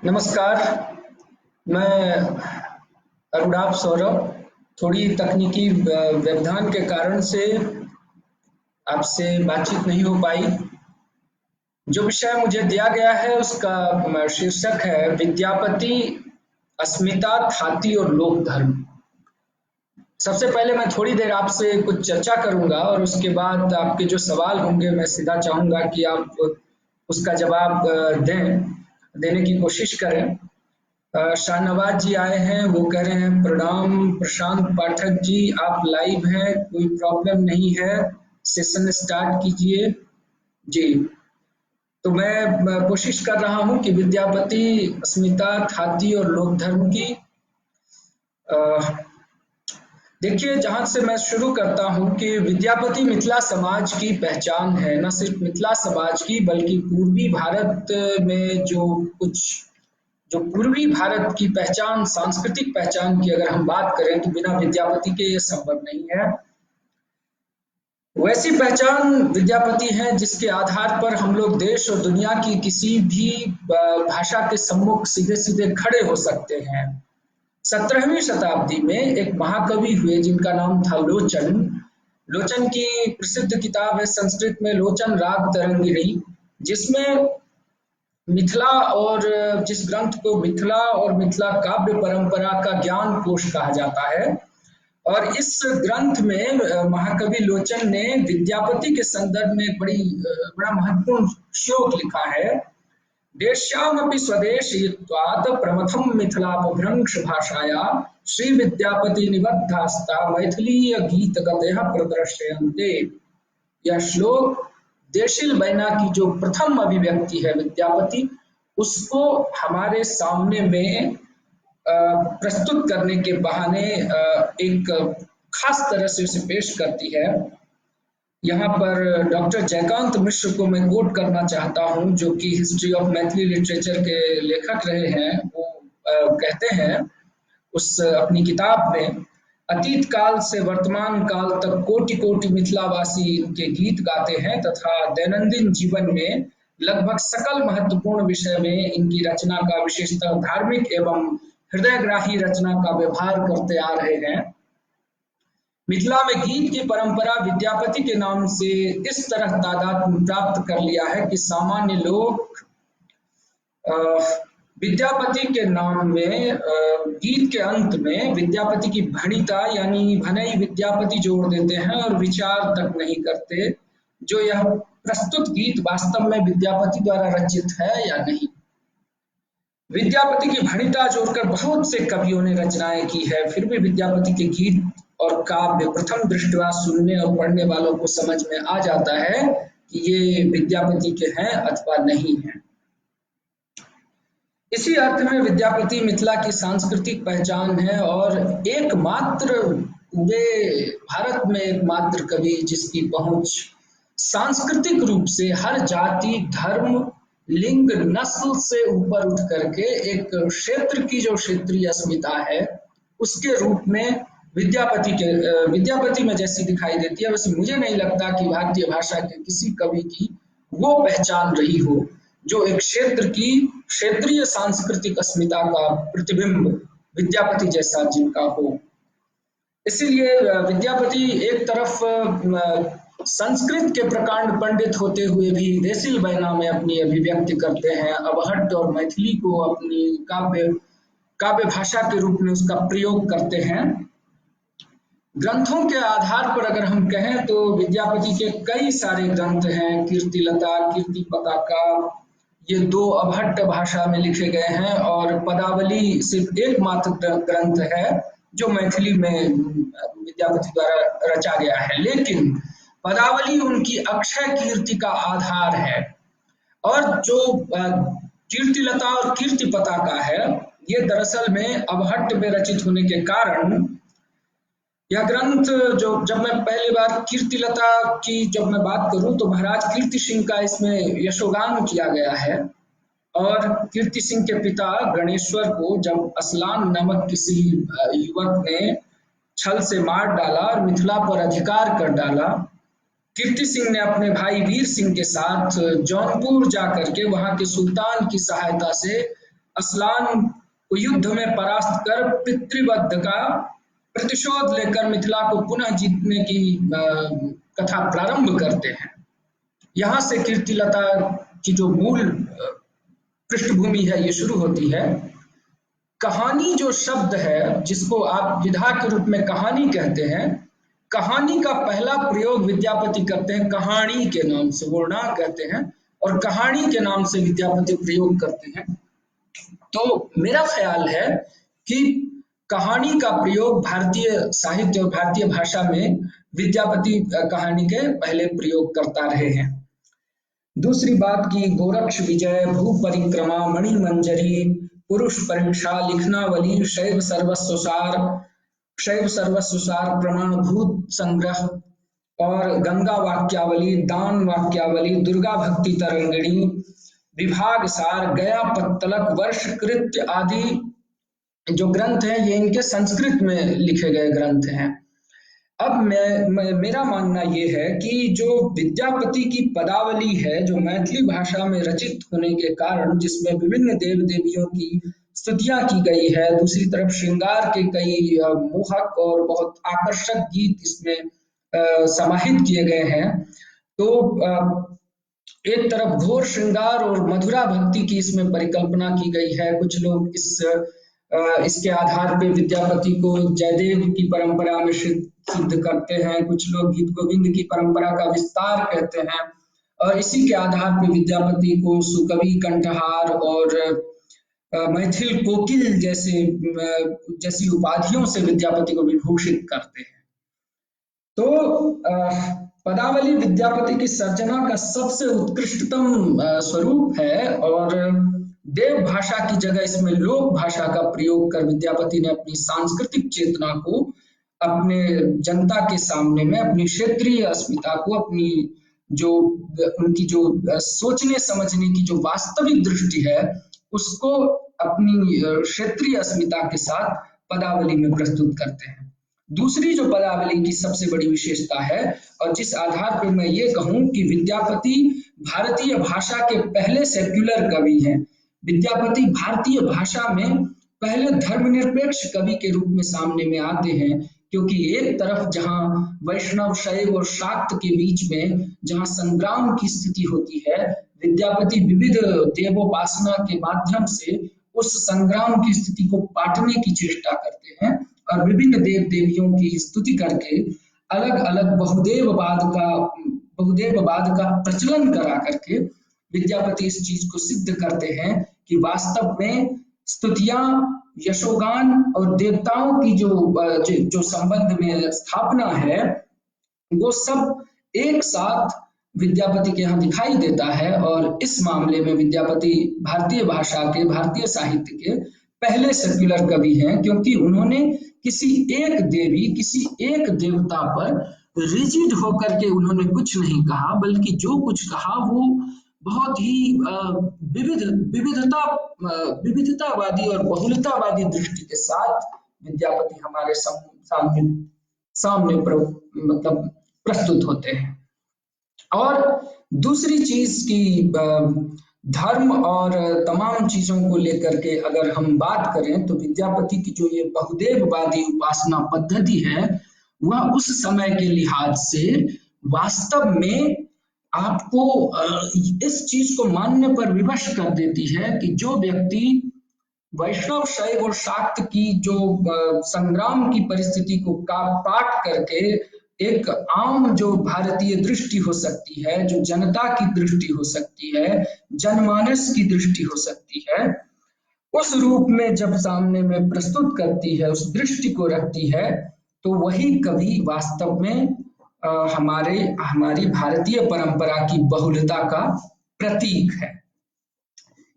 नमस्कार। मैं अरुणाभ सौरभ। थोड़ी तकनीकी व्यवधान के कारण से आपसे बातचीत नहीं हो पाई। जो विषय मुझे दिया गया है उसका शीर्षक है विद्यापति, अस्मिता, थाती और लोक धर्म। सबसे पहले मैं थोड़ी देर आपसे कुछ चर्चा करूंगा और उसके बाद आपके जो सवाल होंगे मैं सीधा चाहूंगा कि आप उसका जवाब देने की कोशिश करें। शाहनवाज जी आए हैं, वो कह रहे हैं प्रणाम प्रशांत पाठक जी, आप लाइव हैं, कोई प्रॉब्लम नहीं है, सेशन स्टार्ट कीजिए जी। तो मैं कोशिश कर रहा हूं कि विद्यापति, अस्मिता, थाती और लोक धर्म की देखिए, जहां से मैं शुरू करता हूं कि विद्यापति मिथिला समाज की पहचान है। न सिर्फ मिथिला समाज की बल्कि पूर्वी भारत में जो पूर्वी भारत की पहचान, सांस्कृतिक पहचान की अगर हम बात करें तो बिना विद्यापति के ये संभव नहीं है। वैसी पहचान विद्यापति है जिसके आधार पर हम लोग देश और दुनिया की किसी भी भाषा के सम्मुख सीधे सीधे खड़े हो सकते हैं। 17वीं शताब्दी में एक महाकवि हुए जिनका नाम था लोचन। लोचन की प्रसिद्ध किताब है संस्कृत में लोचन राग तरंगिणी, जिसमें मिथिला और जिस ग्रंथ को मिथिला और मिथिला काव्य परंपरा का ज्ञान कोश कहा जाता है। और इस ग्रंथ में महाकवि लोचन ने विद्यापति के संदर्भ में बड़ा महत्वपूर्ण श्लोक लिखा है। देश्यामपि स्वदेशीत्वात् प्रमथम मिथिलापभ्रंश भाषाया श्री विद्यापति निबद्धास्ता मैथिलीय गीत गतयः प्रदर्शयन्ते। यह श्लोक देशिल बैना की जो प्रथम अभिव्यक्ति है विद्यापति, उसको हमारे सामने में प्रस्तुत करने के बहाने एक खास तरह से उसे पेश करती है। यहाँ पर डॉक्टर जयकांत मिश्र को मैं कोट करना चाहता हूँ, जो कि हिस्ट्री ऑफ मैथिली लिटरेचर के लेखक रहे हैं। वो कहते हैं उस अपनी किताब में, अतीत काल से वर्तमान काल तक कोटि कोटि मिथिलावासी इनके गीत गाते हैं तथा दैनंदिन जीवन में लगभग सकल महत्वपूर्ण विषय में इनकी रचना का, विशेषतः धार्मिक एवं हृदयग्राही रचना का व्यवहार करते आ रहे हैं। मिथिला में गीत की परंपरा विद्यापति के नाम से इस तरह तादाद प्राप्त कर लिया है कि सामान्य लोग विद्यापति के नाम में गीत के अंत में विद्यापति की भणिता यानी भनई विद्यापति जोड़ देते हैं और विचार तक नहीं करते जो यह प्रस्तुत गीत वास्तव में विद्यापति द्वारा रचित है या नहीं। विद्यापति की भणिता जोड़कर बहुत से कवियों ने रचनाएं की है, फिर भी विद्यापति के गीत और काव्य प्रथम दृष्टया सुनने और पढ़ने वालों को समझ में आ जाता है कि ये विद्यापति के हैं अथवा नहीं है। इसी अर्थ में विद्यापति मिथिला की सांस्कृतिक पहचान है और एकमात्र पूरे भारत में एकमात्र कवि जिसकी पहुंच सांस्कृतिक रूप से हर जाति, धर्म, लिंग, नस्ल से ऊपर उठ करके एक क्षेत्र की जो क्षेत्रीय अस्मिता है उसके रूप में विद्यापति में जैसी दिखाई देती है, वैसे मुझे नहीं लगता कि भारतीय भाषा के किसी कवि की वो पहचान रही हो जो एक क्षेत्र की क्षेत्रीय सांस्कृतिक अस्मिता का प्रतिबिंब विद्यापति जैसा जिनका हो। इसीलिए विद्यापति एक तरफ संस्कृत के प्रकांड पंडित होते हुए भी देसिल बैना में अपनी अभिव्यक्ति करते हैं, अवहट्ट और मैथिली को अपनी काव्य भाषा के रूप में उसका प्रयोग करते हैं। ग्रंथों के आधार पर अगर हम कहें तो विद्यापति के कई सारे ग्रंथ हैं। कीर्तिलता, कीर्ति पताका, ये दो अवहट्ट भाषा में लिखे गए हैं और पदावली सिर्फ एकमात्र ग्रंथ है जो मैथिली में विद्यापति द्वारा रचा गया है। लेकिन पदावली उनकी अक्षय कीर्ति का आधार है और जो कीर्तिलता और कीर्ति पताका है ये दरअसल में अवहट्ट में रचित होने के कारण यह ग्रंथ जब मैं पहली बार कीर्तिलता की जब मैं बात करूं तो महाराज कीर्ति सिंह का इसमें यशोगान किया गया है। और कीर्ति सिंह के पिता गणेश्वर को जब असलान नामक किसी युवक ने छल से मार डाला और मिथिला पर अधिकार कर डाला, कीर्ति सिंह ने अपने भाई वीर सिंह के साथ जौनपुर जाकर के वहां के सुल्तान की सहायता से असलान को युद्ध में परास्त कर पितृवध का प्रतिशोध लेकर मिथिला को पुनः जीतने की कथा प्रारंभ करते हैं। यहाँ से कीर्तिलता की जो मूल पृष्ठभूमि है ये शुरू होती है। कहानी जो शब्द है, जिसको आप विधा के रूप में कहानी कहते हैं, कहानी का पहला प्रयोग विद्यापति करते हैं कहानी के नाम से, वो ना कहते हैं, और कहानी के नाम से विद्यापति प्रयोग करते हैं। तो मेरा ख्याल है कि कहानी का प्रयोग भारतीय साहित्य और भारतीय भाषा में विद्यापति कहानी के पहले प्रयोग करता रहे हैं। दूसरी बात की गोरक्ष विजय, भू परिक्रमा, मणि मंजरी, पुरुष परीक्षा, लिखनावली, शैव सर्वस्वसार, प्रमाणभूत संग्रह और गंगा वाक्यावली, दान वाक्यावली, दुर्गा भक्ति तरंगिणी, विभाग सार, गया पत्तलक, वर्ष कृत्य आदि जो ग्रंथ हैं ये इनके संस्कृत में लिखे गए ग्रंथ हैं। अब मेरा मानना ये है कि जो विद्यापति की पदावली है, जो मैथिली भाषा में रचित होने के कारण, जिसमें विभिन्न देव देवियों की स्तुतियां की गई है, दूसरी तरफ श्रृंगार के कई मोहक और बहुत आकर्षक गीत इसमें समाहित किए गए हैं, तो एक तरफ घोर श्रृंगार और मधुरा भक्ति की इसमें परिकल्पना की गई है। कुछ लोग इसके आधार पे विद्यापति को जयदेव की परंपरा में सिद्ध करते हैं, कुछ लोग गीत गोविंद की परंपरा का विस्तार कहते हैं, और इसी के आधार पे विद्यापति को सुकवि, कंठहार और मैथिल कोकिल जैसी उपाधियों से विद्यापति को विभूषित करते हैं। तो पदावली विद्यापति की सर्जना का सबसे उत्कृष्टतम स्वरूप है, और देव भाषा की जगह इसमें लोक भाषा का प्रयोग कर विद्यापति ने अपनी सांस्कृतिक चेतना को अपने जनता के सामने में, अपनी क्षेत्रीय अस्मिता को, अपनी जो उनकी जो सोचने समझने की जो वास्तविक दृष्टि है, उसको अपनी क्षेत्रीय अस्मिता के साथ पदावली में प्रस्तुत करते हैं। दूसरी जो पदावली की सबसे बड़ी विशेषता है, और जिस आधार पर मैं ये कहूँ कि विद्यापति भारतीय भाषा के पहले सेक्युलर कवि हैं, विद्यापति भारतीय भाषा में पहले धर्मनिरपेक्ष कवि के रूप में सामने में आते हैं, क्योंकि एक तरफ जहां वैष्णव, शैव और शाक्त के बीच में जहां संग्राम की स्थिति होती है, विद्यापति विविध देवोपासना के माध्यम से उस संग्राम की स्थिति को पाटने की चेष्टा करते हैं, और विभिन्न देव देवियों की स्तुति करके अलग अलग बहुदेववाद का प्रचलन करा करके विद्यापति इस चीज को सिद्ध करते हैं कि वास्तव में स्तुतियां, यशोगान और देवताओं की जो संबंध में स्थापना है, वो सब एक साथ विद्यापति के यहाँ दिखाई देता है। और इस मामले में विद्यापति भारतीय भाषा के, भारतीय साहित्य के पहले सेक्युलर कवि हैं, क्योंकि उन्होंने किसी एक देवी, किसी एक देवता पर रिजिड होकर के उन्होंने कुछ नहीं कहा, बल्कि जो कुछ कहा वो बहुत ही विविधतावादी और बहुलतावादी दृष्टि के साथ विद्यापति हमारे सामने मतलब प्रस्तुत होते हैं। और दूसरी चीज की धर्म और तमाम चीजों को लेकर के अगर हम बात करें, तो विद्यापति की जो ये बहुदेववादी उपासना पद्धति है, वह उस समय के लिहाज से वास्तव में आपको इस चीज को मानने पर विवश कर देती है कि जो व्यक्ति वैष्णव, शैव और शाक्त की जो संग्राम की परिस्थिति को पाट करके एक आम जो भारतीय दृष्टि हो सकती है, जो जनता की दृष्टि हो सकती है, जनमानस की दृष्टि हो सकती है, उस रूप में जब सामने में प्रस्तुत करती है, उस दृष्टि को रखती है, तो वही कवि वास्तव में हमारी भारतीय परंपरा की बहुलता का प्रतीक है।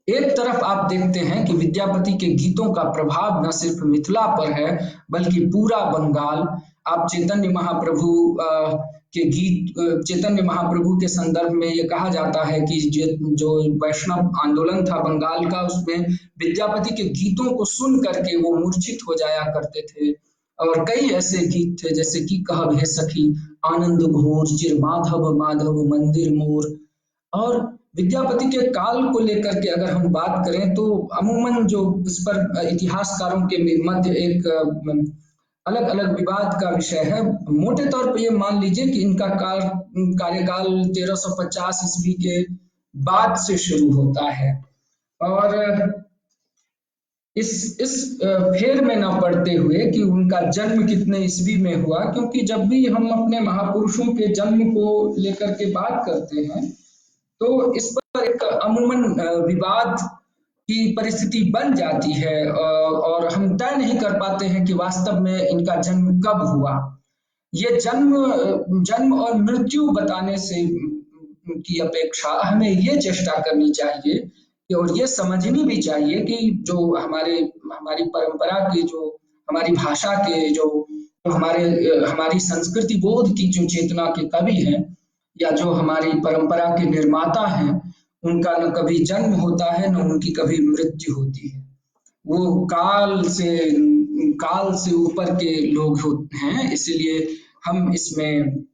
एक तरफ आप देखते हैं कि विद्यापति के गीतों का प्रभाव न सिर्फ मिथिला पर है, बल्कि पूरा बंगाल। आप चैतन्य महाप्रभु के गीत, चैतन्य महाप्रभु के संदर्भ में ये कहा जाता है कि जो वैष्णव आंदोलन था बंगाल का, उसमें विद्यापति के गीतों को सुन करके वो मूर्छित हो जाया करते थे। और कई ऐसे गीत थे जैसे कि कहब हे सखी, आनंद घोर, चिर माधव माधव मंदिर मोर, और विद्यापति के काल को लेकर के अगर हम बात करें तो अमूमन जो इस पर इतिहासकारों के मध्य एक अलग अलग विवाद का विषय है। मोटे तौर पर ये मान लीजिए कि इनका कार्यकाल 1350 ईस्वी के बाद से शुरू होता है और इस फेर में न पड़ते हुए कि उनका जन्म कितने ईस्वी में हुआ, क्योंकि जब भी हम अपने महापुरुषों के जन्म को लेकर के बात करते हैं तो इस पर एक अमूमन विवाद की परिस्थिति बन जाती है और हम तय नहीं कर पाते हैं कि वास्तव में इनका जन्म कब हुआ। ये जन्म और मृत्यु बताने से की अपेक्षा हमें ये चेष्टा करनी चाहिए और ये समझनी भी चाहिए कि जो हमारी परंपरा के, जो हमारी भाषा के, जो हमारी संस्कृति बोध की जो चेतना के कवि हैं या जो हमारी परंपरा के निर्माता हैं, उनका न कभी जन्म होता है न उनकी कभी मृत्यु होती है। वो काल से ऊपर के लोग होते हैं, इसलिए हम इसमें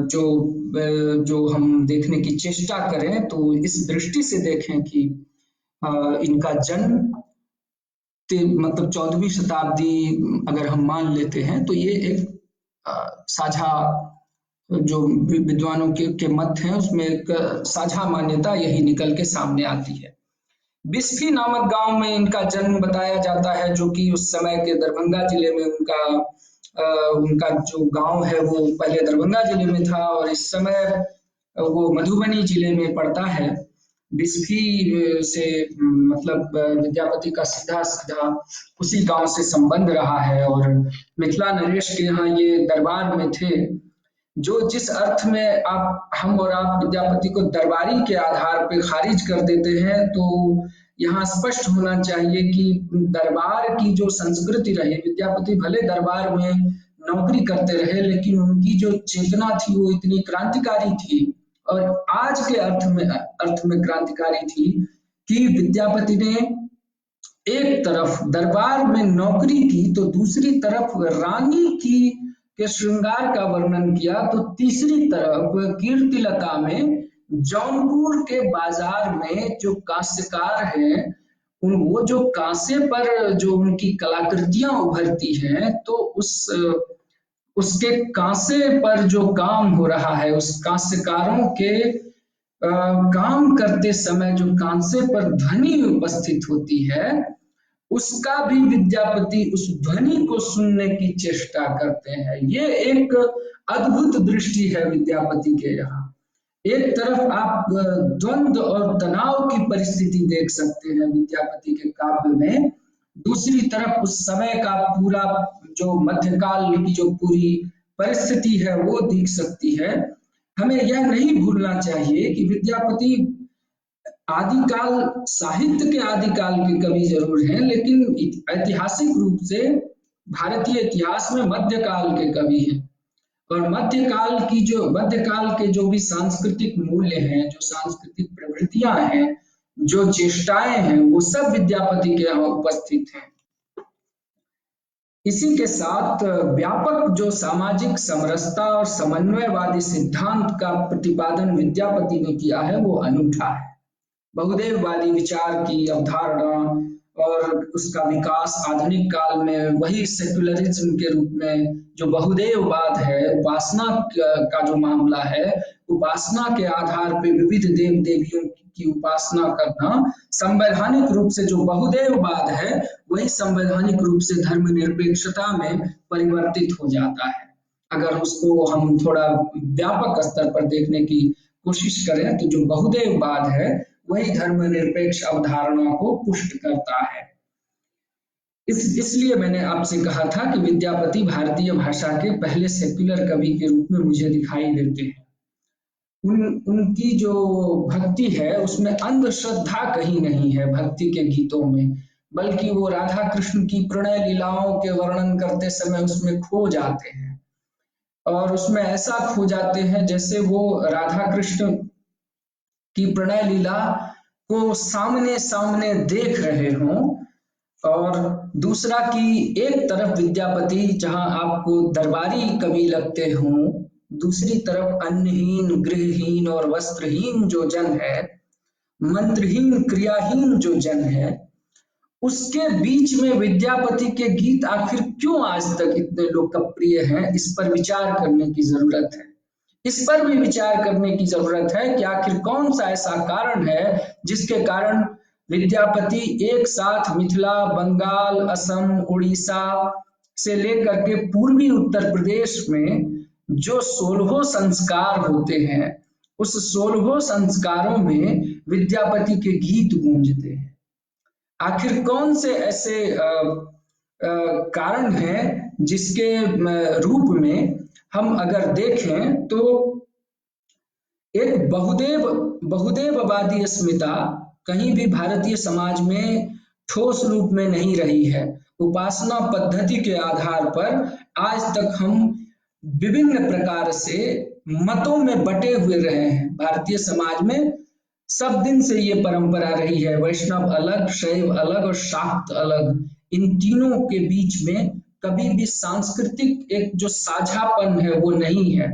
जो हम देखने की चेष्टा करें तो इस दृष्टि से देखें कि इनका जन्म मतलब 14वीं शताब्दी अगर हम मान लेते हैं तो ये एक साझा जो विद्वानों के मत हैं उसमें एक साझा मान्यता यही निकल के सामने आती है। बिस्फी नामक गांव में इनका जन्म बताया जाता है, जो कि उस समय के दरभंगा जिले में उनका जो गांव है वो पहले दरभंगा जिले में था और इस समय वो मधुबनी जिले में पड़ता है। बिस्फी से मतलब विद्यापति का सीधा सीधा उसी गांव से संबंध रहा है और मिथिला नरेश के यहाँ ये दरबार में थे। जो जिस अर्थ में हम और आप विद्यापति को दरबारी के आधार पर खारिज कर देते हैं, तो यहाँ स्पष्ट होना चाहिए कि दरबार की जो संस्कृति रही, विद्यापति भले दरबार में नौकरी करते रहे लेकिन उनकी जो चेतना थी वो इतनी क्रांतिकारी थी और आज के अर्थ में क्रांतिकारी थी कि विद्यापति ने एक तरफ दरबार में नौकरी की तो दूसरी तरफ रानी के श्रृंगार का वर्णन किया, तो तीसरी तरफ कीर्तिलता में जौनपुर के बाजार में जो कांस्यकार हैं वो जो कांसे पर जो उनकी कलाकृतियां उभरती हैं, तो उसके कांसे पर जो काम हो रहा है, उस कांस्यकारों के काम करते समय जो कांसे पर ध्वनि उपस्थित होती है, उसका भी विद्यापति उस ध्वनि को सुनने की चेष्टा करते हैं। ये एक अद्भुत दृष्टि है विद्यापति के यहाँ। एक तरफ आप द्वंद्व और तनाव की परिस्थिति देख सकते हैं विद्यापति के काव्य में, दूसरी तरफ उस समय का पूरा जो मध्यकाल की जो पूरी परिस्थिति है वो दिख सकती है। हमें यह नहीं भूलना चाहिए कि विद्यापति आदिकाल, साहित्य के आदिकाल के कवि जरूर हैं, लेकिन ऐतिहासिक रूप से भारतीय इतिहास में मध्यकाल के कवि हैं और मध्यकाल के जो भी सांस्कृतिक मूल्य हैं, जो सांस्कृतिक प्रवृत्तियां हैं, जो चेष्टाएं हैं, वो सब विद्यापति के यहाँ उपस्थित हैं। इसी के साथ व्यापक जो सामाजिक समरसता और समन्वयवादी सिद्धांत का प्रतिपादन विद्यापति ने किया है वो अनूठा है। बहुदेववादी विचार की अवधारणा और उसका विकास आधुनिक काल में वही सेक्युलरिज्म के रूप में जो बहुदेववाद है, उपासना का जो मामला है, उपासना के आधार पर विविध देव देवियों की उपासना करना, संवैधानिक रूप से जो बहुदेववाद है वही संवैधानिक रूप से धर्मनिरपेक्षता में परिवर्तित हो जाता है। अगर उसको हम थोड़ा व्यापक स्तर पर देखने की कोशिश करें तो जो बहुदेववाद है वही धर्मनिरपेक्ष अवधारणा को पुष्ट करता है। इसलिए मैंने आपसे कहा था कि विद्यापति भारतीय भाषा के पहले सेक्युलर कवि के रूप में मुझे दिखाई देते हैं। उनकी जो भक्ति है उसमें अंधश्रद्धा कहीं नहीं है भक्ति के गीतों में, बल्कि वो राधा कृष्ण की प्रणय लीलाओं के वर्णन करते समय उसमें खो जाते हैं और उसमें ऐसा खो जाते हैं जैसे वो राधा कृष्ण की प्रणय लीला को सामने सामने देख रहे हों। और दूसरा कि एक तरफ विद्यापति जहां आपको दरबारी कवि लगते हों, दूसरी तरफ अन्नहीन, गृहहीन और वस्त्रहीन जो जन है, मंत्रहीन, क्रियाहीन जो जन है, उसके बीच में विद्यापति के गीत आखिर क्यों आज तक इतने लोकप्रिय हैं, इस पर विचार करने की जरूरत है। इस पर भी विचार करने की जरूरत है कि आखिर कौन सा ऐसा कारण है जिसके कारण विद्यापति एक साथ मिथिला, बंगाल, असम, उड़ीसा से लेकर के पूर्वी उत्तर प्रदेश में जो 16 संस्कार होते हैं, उस 16 संस्कारों में विद्यापति के गीत गूंजते हैं। आखिर कौन से ऐसे कारण हैं जिसके रूप में हम अगर देखें तो एक बहुदेववादी अस्मिता कहीं भी भारतीय समाज में ठोस रूप में नहीं रही है। उपासना पद्धति के आधार पर आज तक हम विभिन्न प्रकार से मतों में बटे हुए रहे हैं। भारतीय समाज में सब दिन से ये परंपरा रही है, वैष्णव अलग, शैव अलग और शाक्त अलग। इन तीनों के बीच में कभी भी सांस्कृतिक एक जो साझापन है वो नहीं है।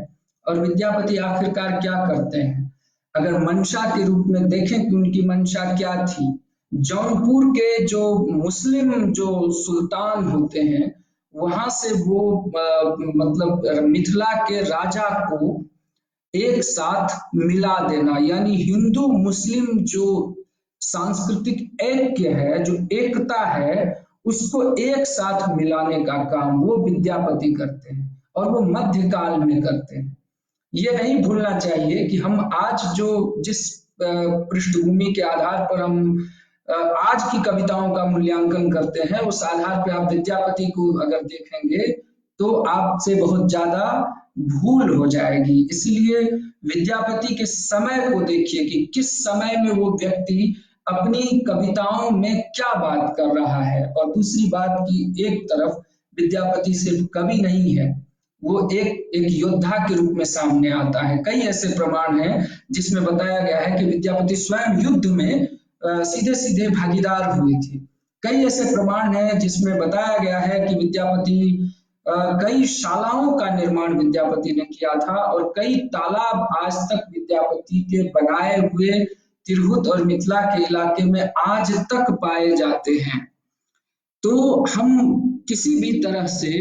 और विद्यापति आखिरकार क्या करते हैं, अगर मंशा के रूप में देखें कि उनकी मंशा क्या थी, जौनपुर के जो मुस्लिम जो सुल्तान होते हैं वहां से वो मतलब मिथिला के राजा को एक साथ मिला देना, यानी हिंदू मुस्लिम जो सांस्कृतिक ऐक्य है, जो एकता है, उसको एक साथ मिलाने का काम वो विद्यापति करते हैं और वो मध्यकाल में करते हैं। ये नहीं भूलना चाहिए कि हम आज जो जिस पृष्ठभूमि के आधार पर हम आज की कविताओं का मूल्यांकन करते हैं, उस आधार पर आप विद्यापति को अगर देखेंगे तो आपसे बहुत ज्यादा भूल हो जाएगी। इसलिए विद्यापति के समय को देखिए कि किस समय में वो व्यक्ति अपनी कविताओं में क्या बात कर रहा है। और दूसरी बात कि एक तरफ विद्यापति सिर्फ कवि नहीं है, वो एक योद्धा के रूप में सामने आता है। कई ऐसे प्रमाण हैं जिसमें बताया गया है कि विद्यापति स्वयं युद्ध में सीधे सीधे भागीदार हुए थे। कई ऐसे प्रमाण हैं जिसमें बताया गया है कि विद्यापति कई शालाओं का निर्माण विद्यापति ने किया था और कई तालाब आज तक विद्यापति के बनाए हुए तिरहुत और मिथिला के इलाके में आज तक पाए जाते हैं। तो हम किसी भी तरह से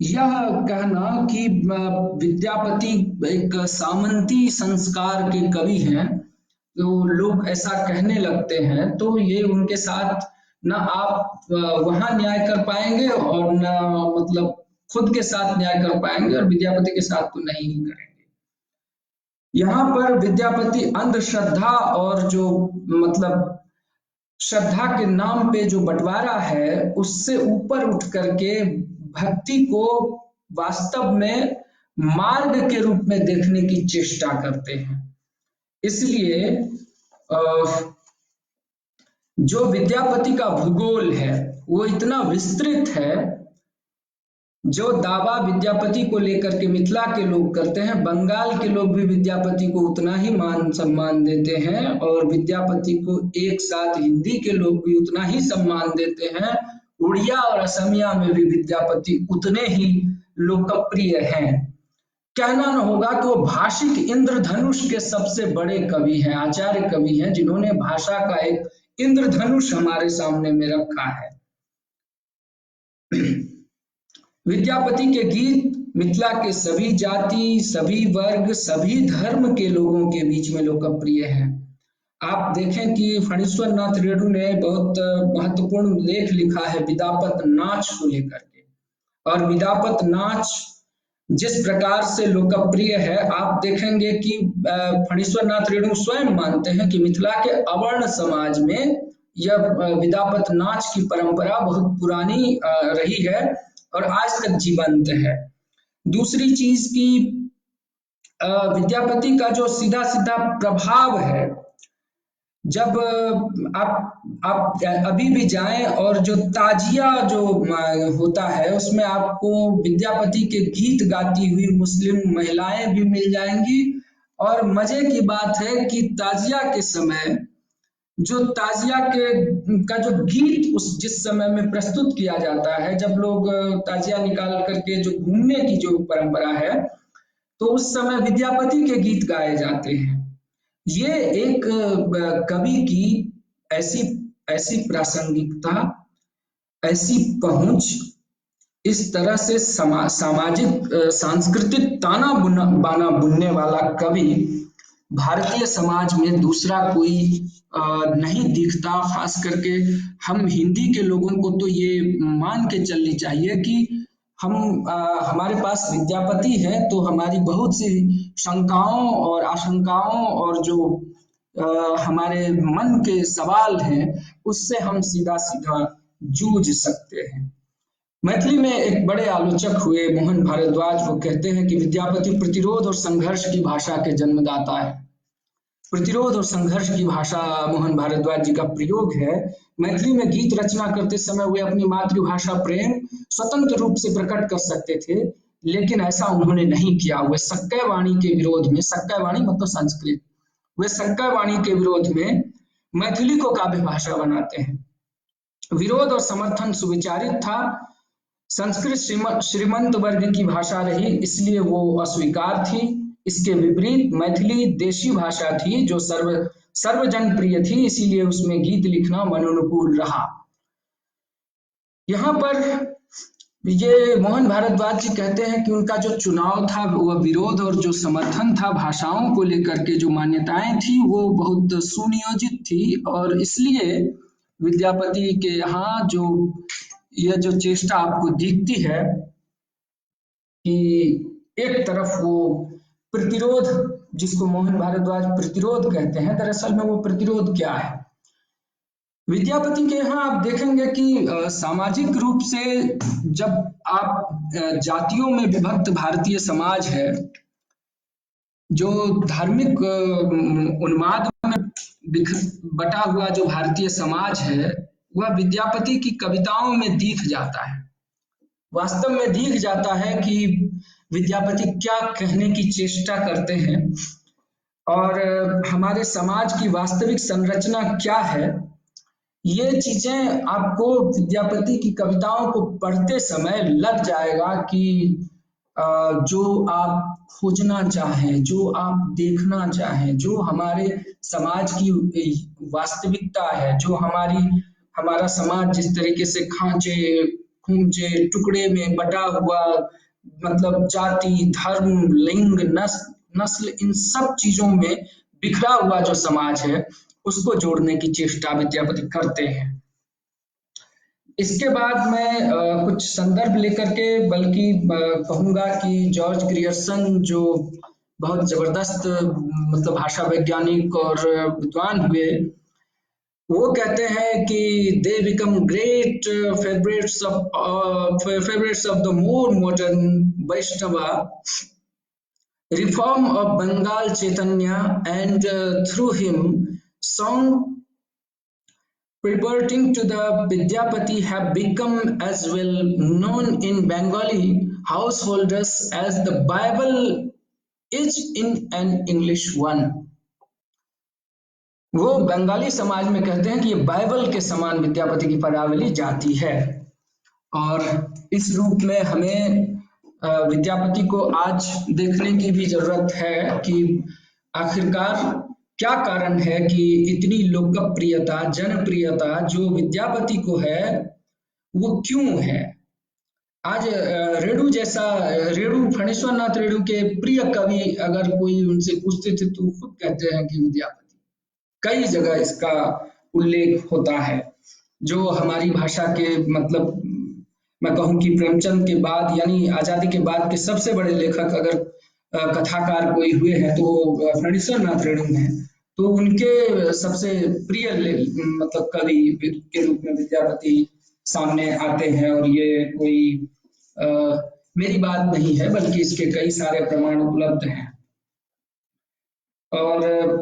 यह कहना कि विद्यापति एक सामंती संस्कार के कवि हैं, तो लोग ऐसा कहने लगते हैं, तो ये उनके साथ ना आप वहां न्याय कर पाएंगे और ना मतलब खुद के साथ न्याय कर पाएंगे, और विद्यापति के साथ तो नहीं ही करेंगे। यहाँ पर विद्यापति अंधश्रद्धा और जो मतलब श्रद्धा के नाम पे जो बंटवारा है, उससे ऊपर उठ करके भक्ति को वास्तव में मार्ग के रूप में देखने की चेष्टा करते हैं। इसलिए जो विद्यापति का भूगोल है वो इतना विस्तृत है, जो दावा विद्यापति को लेकर के मिथिला के लोग करते हैं, बंगाल के लोग भी विद्यापति को उतना ही मान सम्मान देते हैं, और विद्यापति को एक साथ हिंदी के लोग भी उतना ही सम्मान देते हैं। उड़िया और असमिया में भी विद्यापति उतने ही लोकप्रिय हैं। कहना न होगा कि वो भाषिक इंद्रधनुष के सबसे बड़े कवि हैं, आचार्य कवि हैं, जिन्होंने भाषा का एक इंद्रधनुष हमारे सामने में रखा है। विद्यापति के गीत मिथिला के सभी जाति, सभी वर्ग, सभी धर्म के लोगों के बीच में लोकप्रिय हैं। आप देखें कि फणीश्वर नाथ रेणु ने बहुत महत्वपूर्ण लेख लिखा है विद्यापत नाच को लेकर के, और विद्यापत नाच जिस प्रकार से लोकप्रिय है, आप देखेंगे कि फणीश्वर नाथ रेणु स्वयं मानते हैं कि मिथिला के अवर्ण समाज में यह विद्यापत नाच की परंपरा बहुत पुरानी रही है और आज तक जीवंत है। दूसरी चीज की विद्यापति का जो सीधा सीधा प्रभाव है, जब आप अभी भी जाएं और जो ताजिया जो होता है उसमें आपको विद्यापति के गीत गाती हुई मुस्लिम महिलाएं भी मिल जाएंगी। और मजे की बात है कि ताजिया के समय जो ताजिया के का जो गीत उस जिस समय में प्रस्तुत किया जाता है, जब लोग ताजिया निकाल करके जो घूमने की जो परंपरा है, तो उस समय विद्यापति के गीत गाए जाते हैं। ये एक कवि की ऐसी ऐसी प्रासंगिकता, ऐसी पहुंच, इस तरह से सामाजिक सांस्कृतिक बाना बुनने वाला कवि भारतीय समाज में दूसरा कोई नहीं दिखता। खास करके हम हिंदी के लोगों को तो ये मान के चलनी चाहिए कि हम हमारे पास विद्यापति है तो हमारी बहुत सी शंकाओं और आशंकाओं और जो हमारे मन के सवाल हैं उससे हम सीधा सीधा जूझ सकते हैं। मैथिली में एक बड़े आलोचक हुए मोहन भारद्वाज, वो कहते हैं कि विद्यापति प्रतिरोध और संघर्ष की भाषा के जन्मदाता है। प्रतिरोध और संघर्ष की भाषा मोहन भारद्वाज जी का प्रयोग है। मैथिली में गीत रचना करते समय वे अपनी मातृभाषा प्रेम स्वतंत्र रूप से प्रकट कर सकते थे, लेकिन ऐसा उन्होंने नहीं किया। वे सक्कय वाणी के विरोध में, सक्कय वाणी मतलब संस्कृत, वे सक्कय वाणी के विरोध में मैथिली को काव्य भाषा बनाते हैं। विरोध और समर्थन सुविचारित था। संस्कृत श्रीमंत वर्ग की भाषा रही, इसलिए वो अस्वीकार थी। इसके विपरीत मैथिली देशी भाषा थी जो सर्वजन प्रिय थी, इसीलिए उसमें गीत लिखना मनोनुकूल रहा। यहाँ पर ये मोहन भारद्वाज जी कहते हैं कि उनका जो चुनाव था वह विरोध और जो समर्थन था, भाषाओं को लेकर के जो मान्यताएं थी वो बहुत सुनियोजित थी, और इसलिए विद्यापति के यहाँ जो यह जो चेष्टा आपको दिखती है कि एक तरफ वो प्रतिरोध, जिसको मोहन भारद्वाज प्रतिरोध कहते हैं, दरअसल में वो प्रतिरोध क्या है? विद्यापति के यहाँ आप देखेंगे कि सामाजिक रूप से जब आप जातियों में विभक्त भारतीय समाज है, जो धार्मिक उन्माद में बटा हुआ जो भारतीय समाज है, वह विद्यापति की कविताओं में दिख जाता है। वास्तव में दिख जाता है कि विद्यापति क्या कहने की चेष्टा करते हैं और हमारे समाज की वास्तविक संरचना क्या है। ये चीजें आपको विद्यापति की कविताओं को पढ़ते समय लग जाएगा कि जो आप खोजना चाहें, जो आप देखना चाहें, जो हमारे समाज की वास्तविकता है, जो हमारा समाज जिस तरीके से खांचे खूंचे टुकड़े में बटा हुआ, मतलब जाति, धर्म, लिंग, नस्ल, इन सब चीजों में बिखरा हुआ जो समाज है, उसको जोड़ने की चेष्टा विद्यापति करते हैं। इसके बाद मैं कुछ संदर्भ लेकर के बल्कि कहूँगा कि जॉर्ज ग्रियर्सन जो बहुत जबरदस्त मतलब भाषा वैज्ञानिक और विद्वान हुए, वो कहते हैं कि they become great favourites of the more modern Vaishnava reform of Bengal Chaitanya, and through him song reverting to the Vidyapati have become as well known in Bengali householders as the Bible is in an English one. वो बंगाली समाज में कहते हैं कि ये Bible के समान विद्यापति की पदावली जाती है, और इस रूप में हमें विद्यापति को आज देखने की भी जरूरत है कि आखिरकार क्या कारण है कि इतनी लोकप्रियता, जनप्रियता जो विद्यापति को है वो क्यों है। आज रेणु फणीश्वर नाथ रेणु के प्रिय कवि अगर कोई उनसे पूछते थे तो खुद कहते हैं कि विद्यापति। कई जगह इसका उल्लेख होता है। जो हमारी भाषा के मतलब मैं कहूँ कि प्रेमचंद के बाद यानी आजादी के बाद के सबसे बड़े लेखक अगर कथाकार कोई हुए हैं तो फणीश्वर नाथ रेणु हैं, तो उनके सबसे प्रिय मतलब कवि के रूप में विद्यापति सामने आते हैं। और ये कोई मेरी बात नहीं है बल्कि इसके कई सारे प्रमाण उपलब्ध हैं। और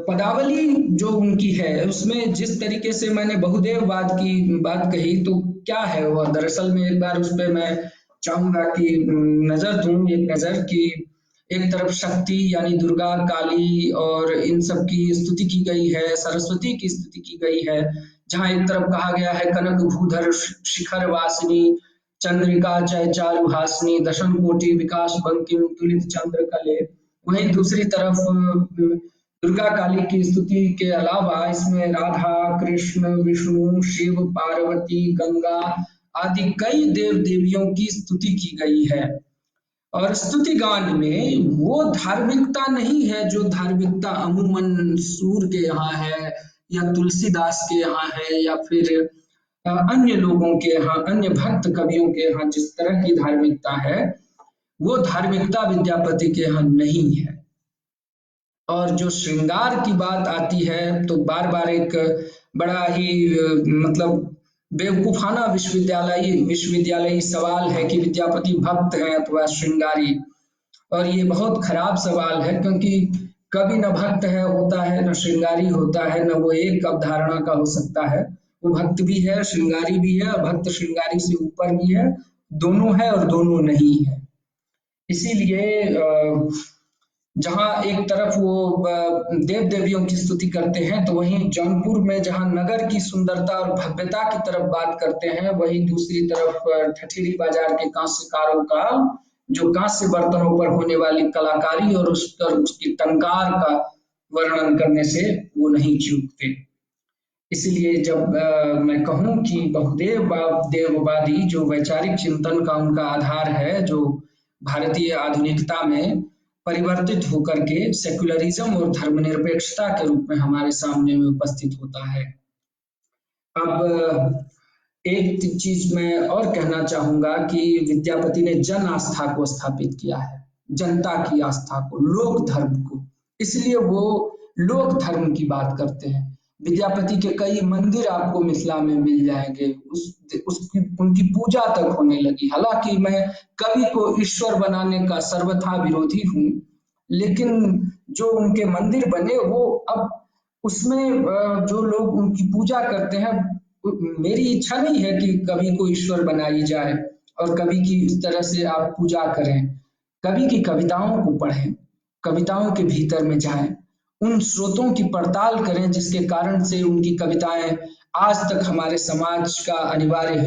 पदावली जो उनकी है उसमें जिस तरीके से मैंने बहुदेववाद की बात कही, तो क्या है वह दरअसल में, एक बार उस पर मैं चाहूंगा कि नजर दूं एक नजर कि एक तरफ शक्ति यानी दुर्गा, काली और इन सब की स्तुति की गई है, सरस्वती की स्तुति की गई है। जहाँ एक तरफ कहा गया है कनक भूधर शिखर वासिनी, चंद्रिका जय चारुहासिनी, दशम कोटि विकास बंकिम तुलित चंद्र कले। वहीं दूसरी तरफ दुर्गा काली की स्तुति के अलावा इसमें राधा, कृष्ण, विष्णु, शिव, पार्वती, गंगा आदि कई देव देवियों की स्तुति की गई है। और स्तुति गान में वो धार्मिकता नहीं है जो धार्मिकता अमूमन सूर के यहाँ है या तुलसीदास के यहाँ है या फिर अन्य लोगों के यहाँ, अन्य भक्त कवियों के यहाँ जिस तरह की धार्मिकता है, वो धार्मिकता विद्यापति के यहाँ नहीं है। और जो श्रृंगार की बात आती है तो बार बार एक बड़ा ही मतलब बेवकूफाना विश्वविद्यालयी सवाल है कि विद्यापति भक्त हैं अथवा श्रृंगारी। और ये बहुत खराब सवाल है, क्योंकि कवि न भक्त है होता है, न श्रृंगारी होता है, न वो एक अवधारणा का हो सकता है। वो भक्त भी है, श्रृंगारी भी है, भक्त श्रृंगारी से ऊपर भी है, दोनों है और दोनों नहीं है। इसीलिए जहाँ एक तरफ वो देव देवियों की स्तुति करते हैं, तो वहीं जौनपुर में जहाँ नगर की सुंदरता और भव्यता की तरफ बात करते हैं, वहीं दूसरी तरफ ठठेरी बाजार के कांस्यकारों का जो कांस्य बर्तनों पर होने वाली कलाकारी और उस पर उसकी टंकार का वर्णन करने से वो नहीं चूकते। इसलिए जब मैं कहूँ कि बहुदेव देववादी जो वैचारिक चिंतन का उनका आधार है, जो भारतीय आधुनिकता में परिवर्तित होकर के सेक्युलरिज्म और धर्मनिरपेक्षता के रूप में हमारे सामने में उपस्थित होता है। अब एक चीज मैं और कहना चाहूंगा कि विद्यापति ने जन आस्था को स्थापित किया है, जनता की आस्था को, लोक धर्म को। इसलिए वो लोक धर्म की बात करते हैं। विद्यापति के कई मंदिर आपको मिथिला में मिल जाएंगे, उनकी पूजा तक होने लगी। हालांकि मैं कवि को ईश्वर बनाने का सर्वथा विरोधी हूँ, लेकिन जो उनके मंदिर बने वो अब उसमें जो लोग उनकी पूजा करते हैं, मेरी इच्छा नहीं है कि कवि को ईश्वर बनाई जाए और कवि की इस तरह से आप पूजा करें। कवि की कविताओं को पढ़ें, कविताओं के भीतर में जाएं, उन स्रोतों की पड़ताल करें जिसके कारण से उनकी कविताएं आज तक हमारे समाज का अनिवार्य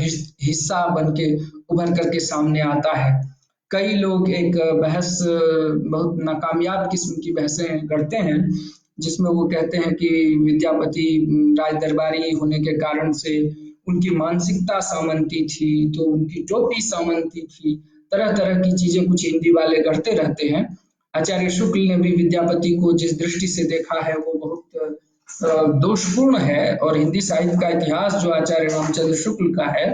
हिस्सा बनके उभर करके सामने आता है। कई लोग एक बहस, बहुत नाकामयाब किस्म की बहसें करते हैं, जिसमें वो कहते हैं कि विद्यापति राज दरबारी होने के कारण से उनकी मानसिकता सामंती थी, तो उनकी टोपी सामंती थी, तरह तरह की चीजें कुछ हिंदी वाले करते रहते हैं। आचार्य शुक्ल ने भी विद्यापति को जिस दृष्टि से देखा है वो बहुत दोषपूर्ण है, और हिंदी साहित्य का इतिहास जो आचार्य रामचंद्र शुक्ल का है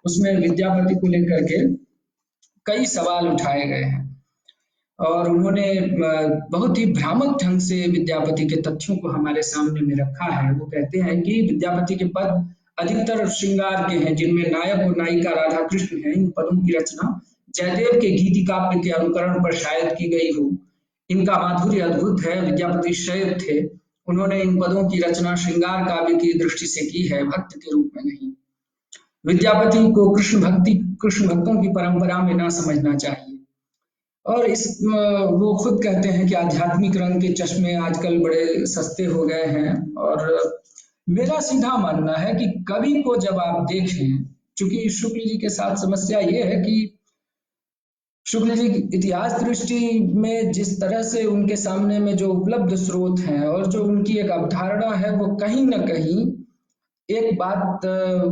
उसमें विद्यापति को लेकर के कई सवाल उठाए गए हैं, और उन्होंने बहुत ही भ्रामक ढंग से विद्यापति के तथ्यों को हमारे सामने में रखा है। वो कहते हैं कि विद्यापति के पद अधिकतर श्रृंगार के हैं, जिनमें नायक और नायिका राधा कृष्ण हैं। इन पदों की रचना जयदेव के गीति काव्य के अनुकरण पर शायद की गई हो। इनका माधुर्य अद्भुत है। विद्यापति शैव थे, उन्होंने इन पदों की रचना श्रृंगार काव्य की दृष्टि से की है, भक्त के रूप में नहीं। विद्यापति को कृष्ण भक्तों की परंपरा में ना समझना चाहिए। और वो खुद कहते हैं कि आध्यात्मिक रंग के चश्मे आजकल बड़े सस्ते हो गए हैं, और मेरा सीधा मानना है कि कवि को जब आप देखें, चूंकि शुक्ल जी के साथ समस्या ये है कि शुक्ल जी की इतिहास दृष्टि में जिस तरह से उनके सामने में जो उपलब्ध स्रोत हैं और जो उनकी एक अवधारणा है, वो कहीं ना कहीं एक बात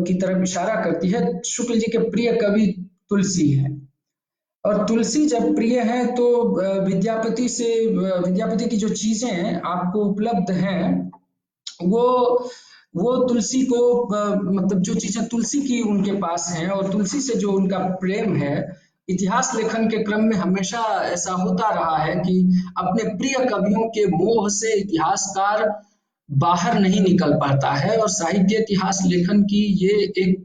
की तरफ इशारा करती है। शुक्ल जी के प्रिय कवि तुलसी है, और तुलसी जब प्रिय है तो विद्यापति की जो चीजें आपको उपलब्ध हैं वो तुलसी को मतलब जो चीजें तुलसी की उनके पास हैं और तुलसी से जो उनका प्रेम है, इतिहास लेखन के क्रम में हमेशा ऐसा होता रहा है कि अपने प्रिय कवियों के मोह से इतिहासकार बाहर नहीं निकल पाता है, और साहित्य इतिहास लेखन की ये एक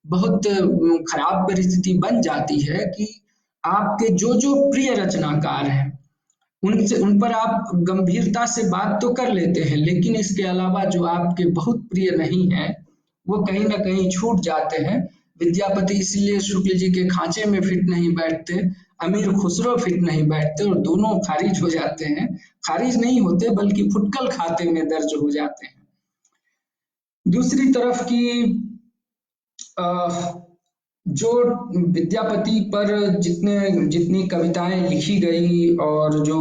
बहुत खराब परिस्थिति बन जाती है कि आपके जो प्रिय रचनाकार हैं उन पर आप गंभीरता से बात तो कर लेते हैं, लेकिन इसके अलावा जो आपके बहुत प्रिय नहीं है वो कहीं ना कहीं छूट जाते हैं। विद्यापति इसीलिए शुक्ल जी के खांचे में फिट नहीं बैठते, अमीर खुसरो फिट नहीं बैठते, और दोनों खारिज हो जाते हैं। खारिज नहीं होते बल्कि फुटकल खाते में दर्ज हो जाते हैं। दूसरी तरफ की जो विद्यापति पर जितनी कविताएं लिखी गई और जो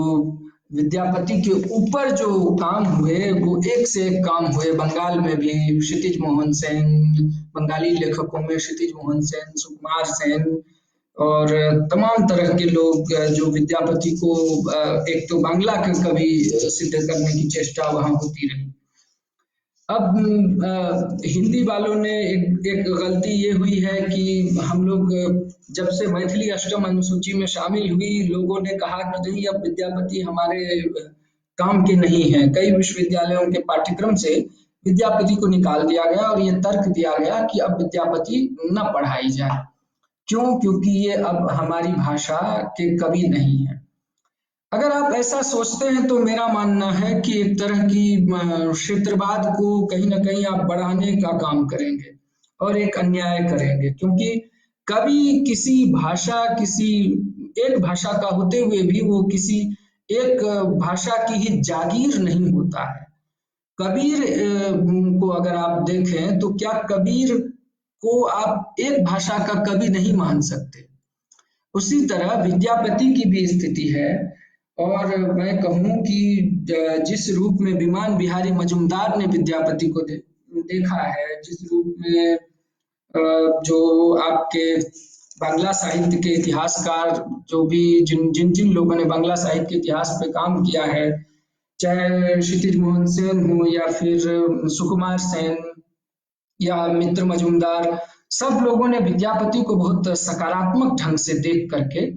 विद्यापति के ऊपर जो काम हुए वो एक से एक काम हुए। बंगाल में भी क्षितिज मोहन सेन, बंगाली लेखकों में क्षितिज मोहन सेन, सुकुमार सेन और तमाम तरह के लोग जो विद्यापति को एक तो बांग्ला के कवि सिद्ध करने की चेष्टा वहां होती रही। अब हिंदी वालों ने एक गलती ये हुई है कि हम लोग जब से मैथिली अष्टम अनुसूची में शामिल हुई, लोगों ने कहा कि नहीं, अब विद्यापति हमारे काम के नहीं है। कई विश्वविद्यालयों के पाठ्यक्रम से विद्यापति को निकाल दिया गया और ये तर्क दिया गया कि अब विद्यापति न पढ़ाई जाए। क्यों? क्योंकि ये अब हमारी भाषा के कवि नहीं है। अगर आप ऐसा सोचते हैं तो मेरा मानना है कि एक तरह की क्षेत्रवाद को कहीं ना कहीं आप बढ़ाने का काम करेंगे और एक अन्याय करेंगे, क्योंकि कवि किसी एक भाषा का होते हुए भी वो किसी एक भाषा की ही जागीर नहीं होता है। कबीर को अगर आप देखें तो क्या कबीर को आप एक भाषा का कवि नहीं मान सकते? उसी तरह विद्यापति की भी स्थिति है। और मैं कहूँ कि जिस रूप में विमान बिहारी मजुमदार ने विद्यापति को देखा है, जिस रूप में जो आपके बांग्ला साहित्य के इतिहासकार जो भी जिन लोगों ने बांग्ला साहित्य के इतिहास पे काम किया है, चाहे क्षितिज मोहन सेन हो या फिर सुकुमार सेन या मित्र मजुमदार, सब लोगों ने विद्यापति को बहुत सकारात्मक ढंग से देख करके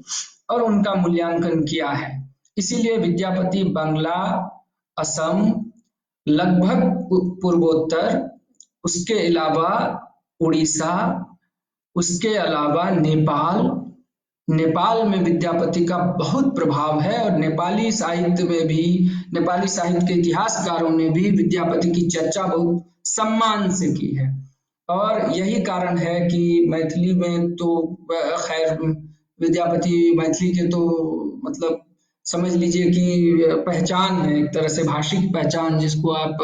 और उनका मूल्यांकन किया है। इसीलिए विद्यापति बांग्ला, असम, लगभग पूर्वोत्तर, उसके अलावा उड़ीसा, उसके अलावा नेपाल में विद्यापति का बहुत प्रभाव है। और नेपाली साहित्य में भी, नेपाली साहित्य के इतिहासकारों ने भी विद्यापति की चर्चा बहुत सम्मान से की है। और यही कारण है कि मैथिली में तो खैर विद्यापति मैथिली के तो मतलब समझ लीजिए कि पहचान है, एक तरह से भाषिक पहचान जिसको आप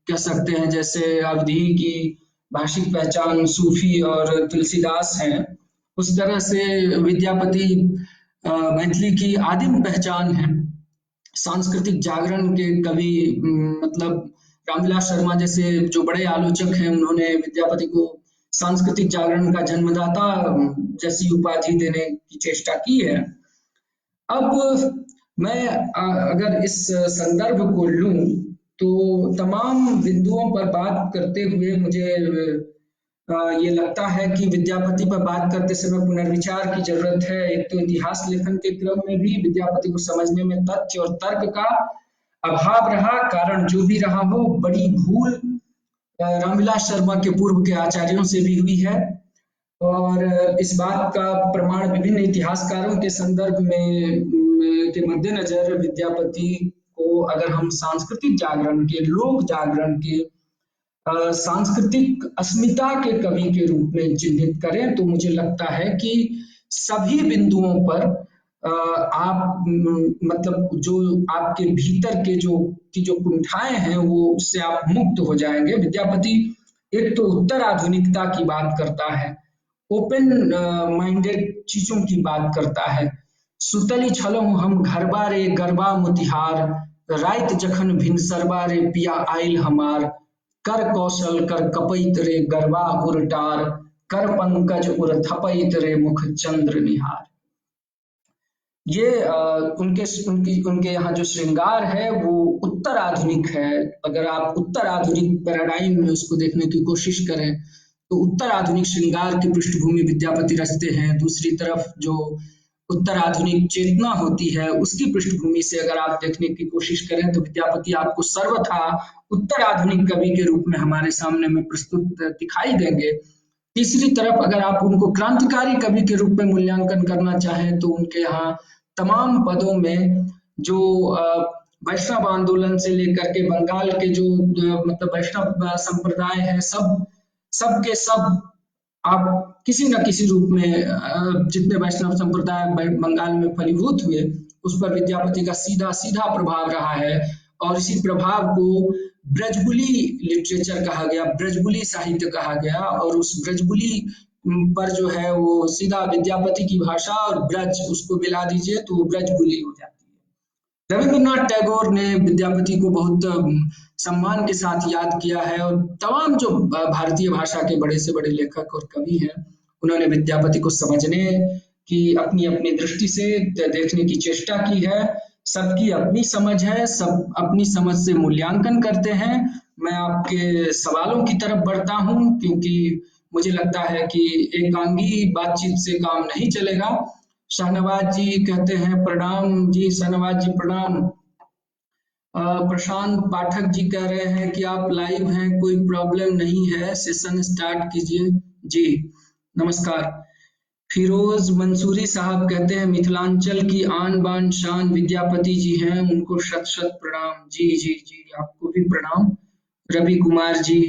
कह सकते हैं। जैसे अवधी की भाषिक पहचान सूफी और तुलसीदास है, उस तरह से विद्यापति मैथिली की आदिम पहचान है। सांस्कृतिक जागरण के कवि मतलब रामविलास शर्मा जैसे जो बड़े आलोचक हैं, उन्होंने विद्यापति को सांस्कृतिक जागरण का जन्मदाता जैसी उपाधि देने की चेष्टा की है। अब मैं अगर इस संदर्भ को लूं तो तमाम बिंदुओं पर बात करते हुए मुझे ये लगता है कि विद्यापति पर बात करते समय पुनर्विचार की जरूरत है। एक तो इतिहास लेखन के क्रम में भी विद्यापति को समझने में तथ्य और तर्क का अभाव रहा। कारण जो भी रहा हो, बड़ी भूल रामविलास शर्मा के पूर्व के आचार्यों से भी हुई है और इस बात का प्रमाण विभिन्न इतिहासकारों के संदर्भ में के मद्देनजर विद्यापति को अगर हम सांस्कृतिक जागरण के, लोक जागरण के, सांस्कृतिक अस्मिता के कवि के रूप में चिन्हित करें तो मुझे लगता है कि सभी बिंदुओं पर आप मतलब जो आपके भीतर के जो कुंठाएं हैं वो उससे आप मुक्त हो जाएंगे। विद्यापति एक तो उत्तर आधुनिकता की बात करता है, ओपन माइंडेड चीजों की बात करता है। सुतली छलो हम घरबा रे गरबा मोतिहार, राइत जखन भिनसरबा रे पिया आइल हमार, कर कौशल कर कपैत रे गरबा उरटार, कर पंकज उर थपैत रे मुख चंद्र निहार। ये उनके यहाँ जो श्रृंगार है वो उत्तर आधुनिक है। अगर आप उत्तर आधुनिक पैराडाइम में उसको देखने की कोशिश करें तो उत्तर आधुनिक श्रृंगार की पृष्ठभूमि विद्यापति रचते हैं। दूसरी तरफ जो उत्तर आधुनिक चेतना होती है उसकी पृष्ठभूमि से अगर आप देखने की कोशिश करें तो विद्यापति आपको सर्वथा उत्तर आधुनिक कवि के रूप में हमारे सामने में प्रस्तुत दिखाई देंगे। तीसरी तरफ अगर आप उनको क्रांतिकारी कवि के रूप में मूल्यांकन करना चाहें तो उनके यहाँ तमाम पदों में जो वैष्णव आंदोलन से लेकर के बंगाल के जो मतलब वैष्णव संप्रदाय है, सब के सब आप किसी न किसी रूप में जितने वैष्णव संप्रदाय बंगाल में फलीभूत हुए उस पर विद्यापति का सीधा सीधा प्रभाव रहा है। और इसी प्रभाव को ब्रजबुली लिटरेचर कहा गया, ब्रजबुली साहित्य कहा गया। और उस ब्रजबुली पर जो है वो सीधा विद्यापति की भाषा और ब्रज उसको मिला दीजिए तो वो ब्रजबुली हो जाती है। रविंद्रनाथ टैगोर ने विद्यापति को बहुत सम्मान के साथ याद किया है और तमाम जो भारतीय भाषा के बड़े से बड़े लेखक और कवि हैं उन्होंने विद्यापति को समझने की अपनी अपनी दृष्टि से देखने की चेष्टा की है। सबकी अपनी समझ है, सब अपनी समझ से मूल्यांकन करते हैं। मैं आपके सवालों की तरफ बढ़ता हूं क्योंकि मुझे लगता है कि एकांगी बातचीत से काम नहीं चलेगा। शाहनवाज जी कहते हैं प्रणाम जी, शाहनवाज जी प्रणाम। प्रशांत पाठक जी कह रहे हैं कि आप लाइव हैं, कोई प्रॉब्लम नहीं है, सेशन स्टार्ट कीजिए। जी नमस्कार। फिरोज मंसूरी साहब कहते हैं मिथिलांचल की आन बान शान विद्यापति जी हैं, उनको शत शत प्रणाम। जी जी जी आपको भी प्रणाम। रवि कुमार जी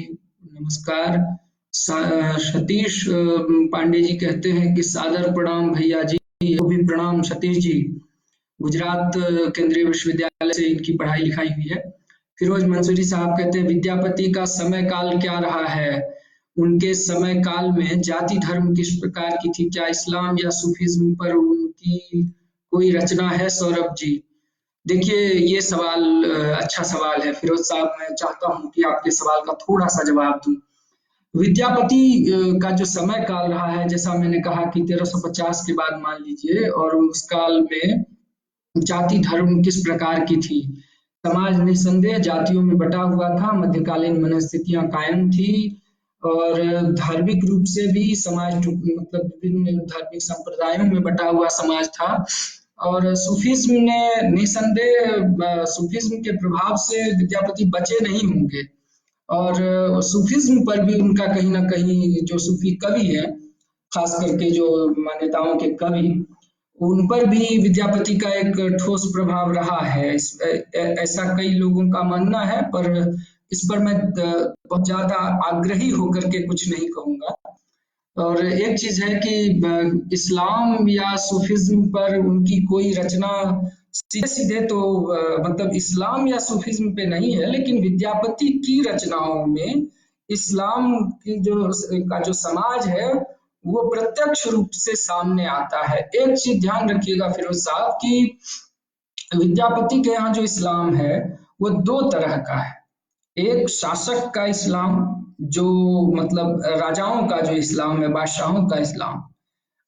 नमस्कार। सतीश पांडे जी कहते हैं कि सादर प्रणाम भैया जी, को भी प्रणाम सतीश जी। गुजरात केंद्रीय विश्वविद्यालय से इनकी पढ़ाई लिखाई हुई है। फिरोज मंसूरी साहब कहते हैं विद्यापति का समय काल क्या रहा है, उनके समय काल में जाति धर्म किस प्रकार की थी, क्या इस्लाम या सूफीज्म पर उनकी कोई रचना है? सौरभ जी देखिए ये सवाल अच्छा सवाल है फिरोज साहब। मैं चाहता हूं कि आपके सवाल का थोड़ा सा जवाब दूं। विद्यापति का जो समय काल रहा है, जैसा मैंने कहा कि 1350 के बाद मान लीजिए, और उस काल में जाति धर्म किस प्रकार की थी। समाज निस्संदेह जातियों में बटा हुआ था, मध्यकालीन मनस्थितियां कायम थी और धार्मिक रूप से भी समाज मतलब विभिन्न धार्मिक संप्रदायों में बटा हुआ समाज था। और सूफीज्म ने निस्संदेह सूफीज्म के प्रभाव से विद्यापति बचे नहीं होंगे और सूफीज्म पर भी उनका कहीं ना कहीं जो सूफी कवि है, खास करके जो मान्यताओं के कवि, उन पर भी विद्यापति का एक ठोस प्रभाव रहा है। ऐसा कई लोगों का मानना है, पर इस पर मैं बहुत ज्यादा आग्रही होकर के कुछ नहीं कहूंगा। और एक चीज है कि इस्लाम या सूफीज्म पर उनकी कोई रचना सीधे सीधे तो मतलब इस्लाम या सूफीज्म पे नहीं है, लेकिन विद्यापति की रचनाओं में इस्लाम की जो समाज है वो प्रत्यक्ष रूप से सामने आता है। एक चीज ध्यान रखिएगा फिरोज साहब कि विद्यापति के यहाँ जो इस्लाम है वो दो तरह का है। एक शासक का इस्लाम, जो मतलब राजाओं का जो इस्लाम है, बादशाहों का इस्लाम,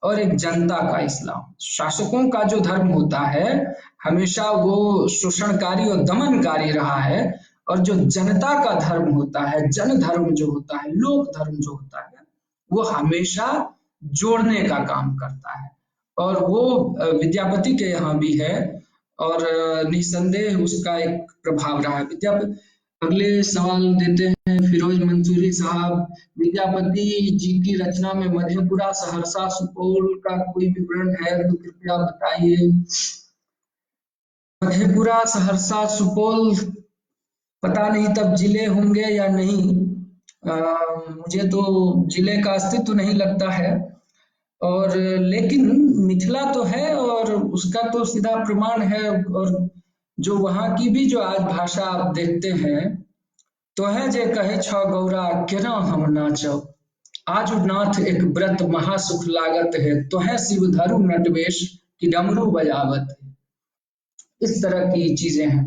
और एक जनता का इस्लाम। शासकों का जो धर्म होता है हमेशा वो शोषणकारी और दमनकारी रहा है, और जो जनता का धर्म होता है, जन धर्म जो होता है, लोक धर्म जो होता है, वो हमेशा जोड़ने का काम करता है। और वो विद्यापति के यहाँ भी है और निस्संदेह उसका एक प्रभाव रहा है। विद्यापति अगले सवाल देते हैं फिरोज मंसूरी साहब, विद्यापति जी की रचना में मधेपुरा, सहरसा, सुपौल का कोई विवरण है तो कृपया बताइए। मधेपुरा, सहरसा, सुपौल पता नहीं तब जिले होंगे या नहीं। मुझे तो जिले का अस्तित्व नहीं लगता है, और लेकिन मिथिला तो है और उसका तो सीधा प्रमाण है। और जो वहाँ की भी जो आज भाषा आप देखते हैं, तो है जे कहे छ गौरा केना हम नाचब, आज नाथ एक व्रत महासुख लागत है, तो है शिव धरु नटवेश की डमरू बजावत है। इस तरह की चीजें हैं।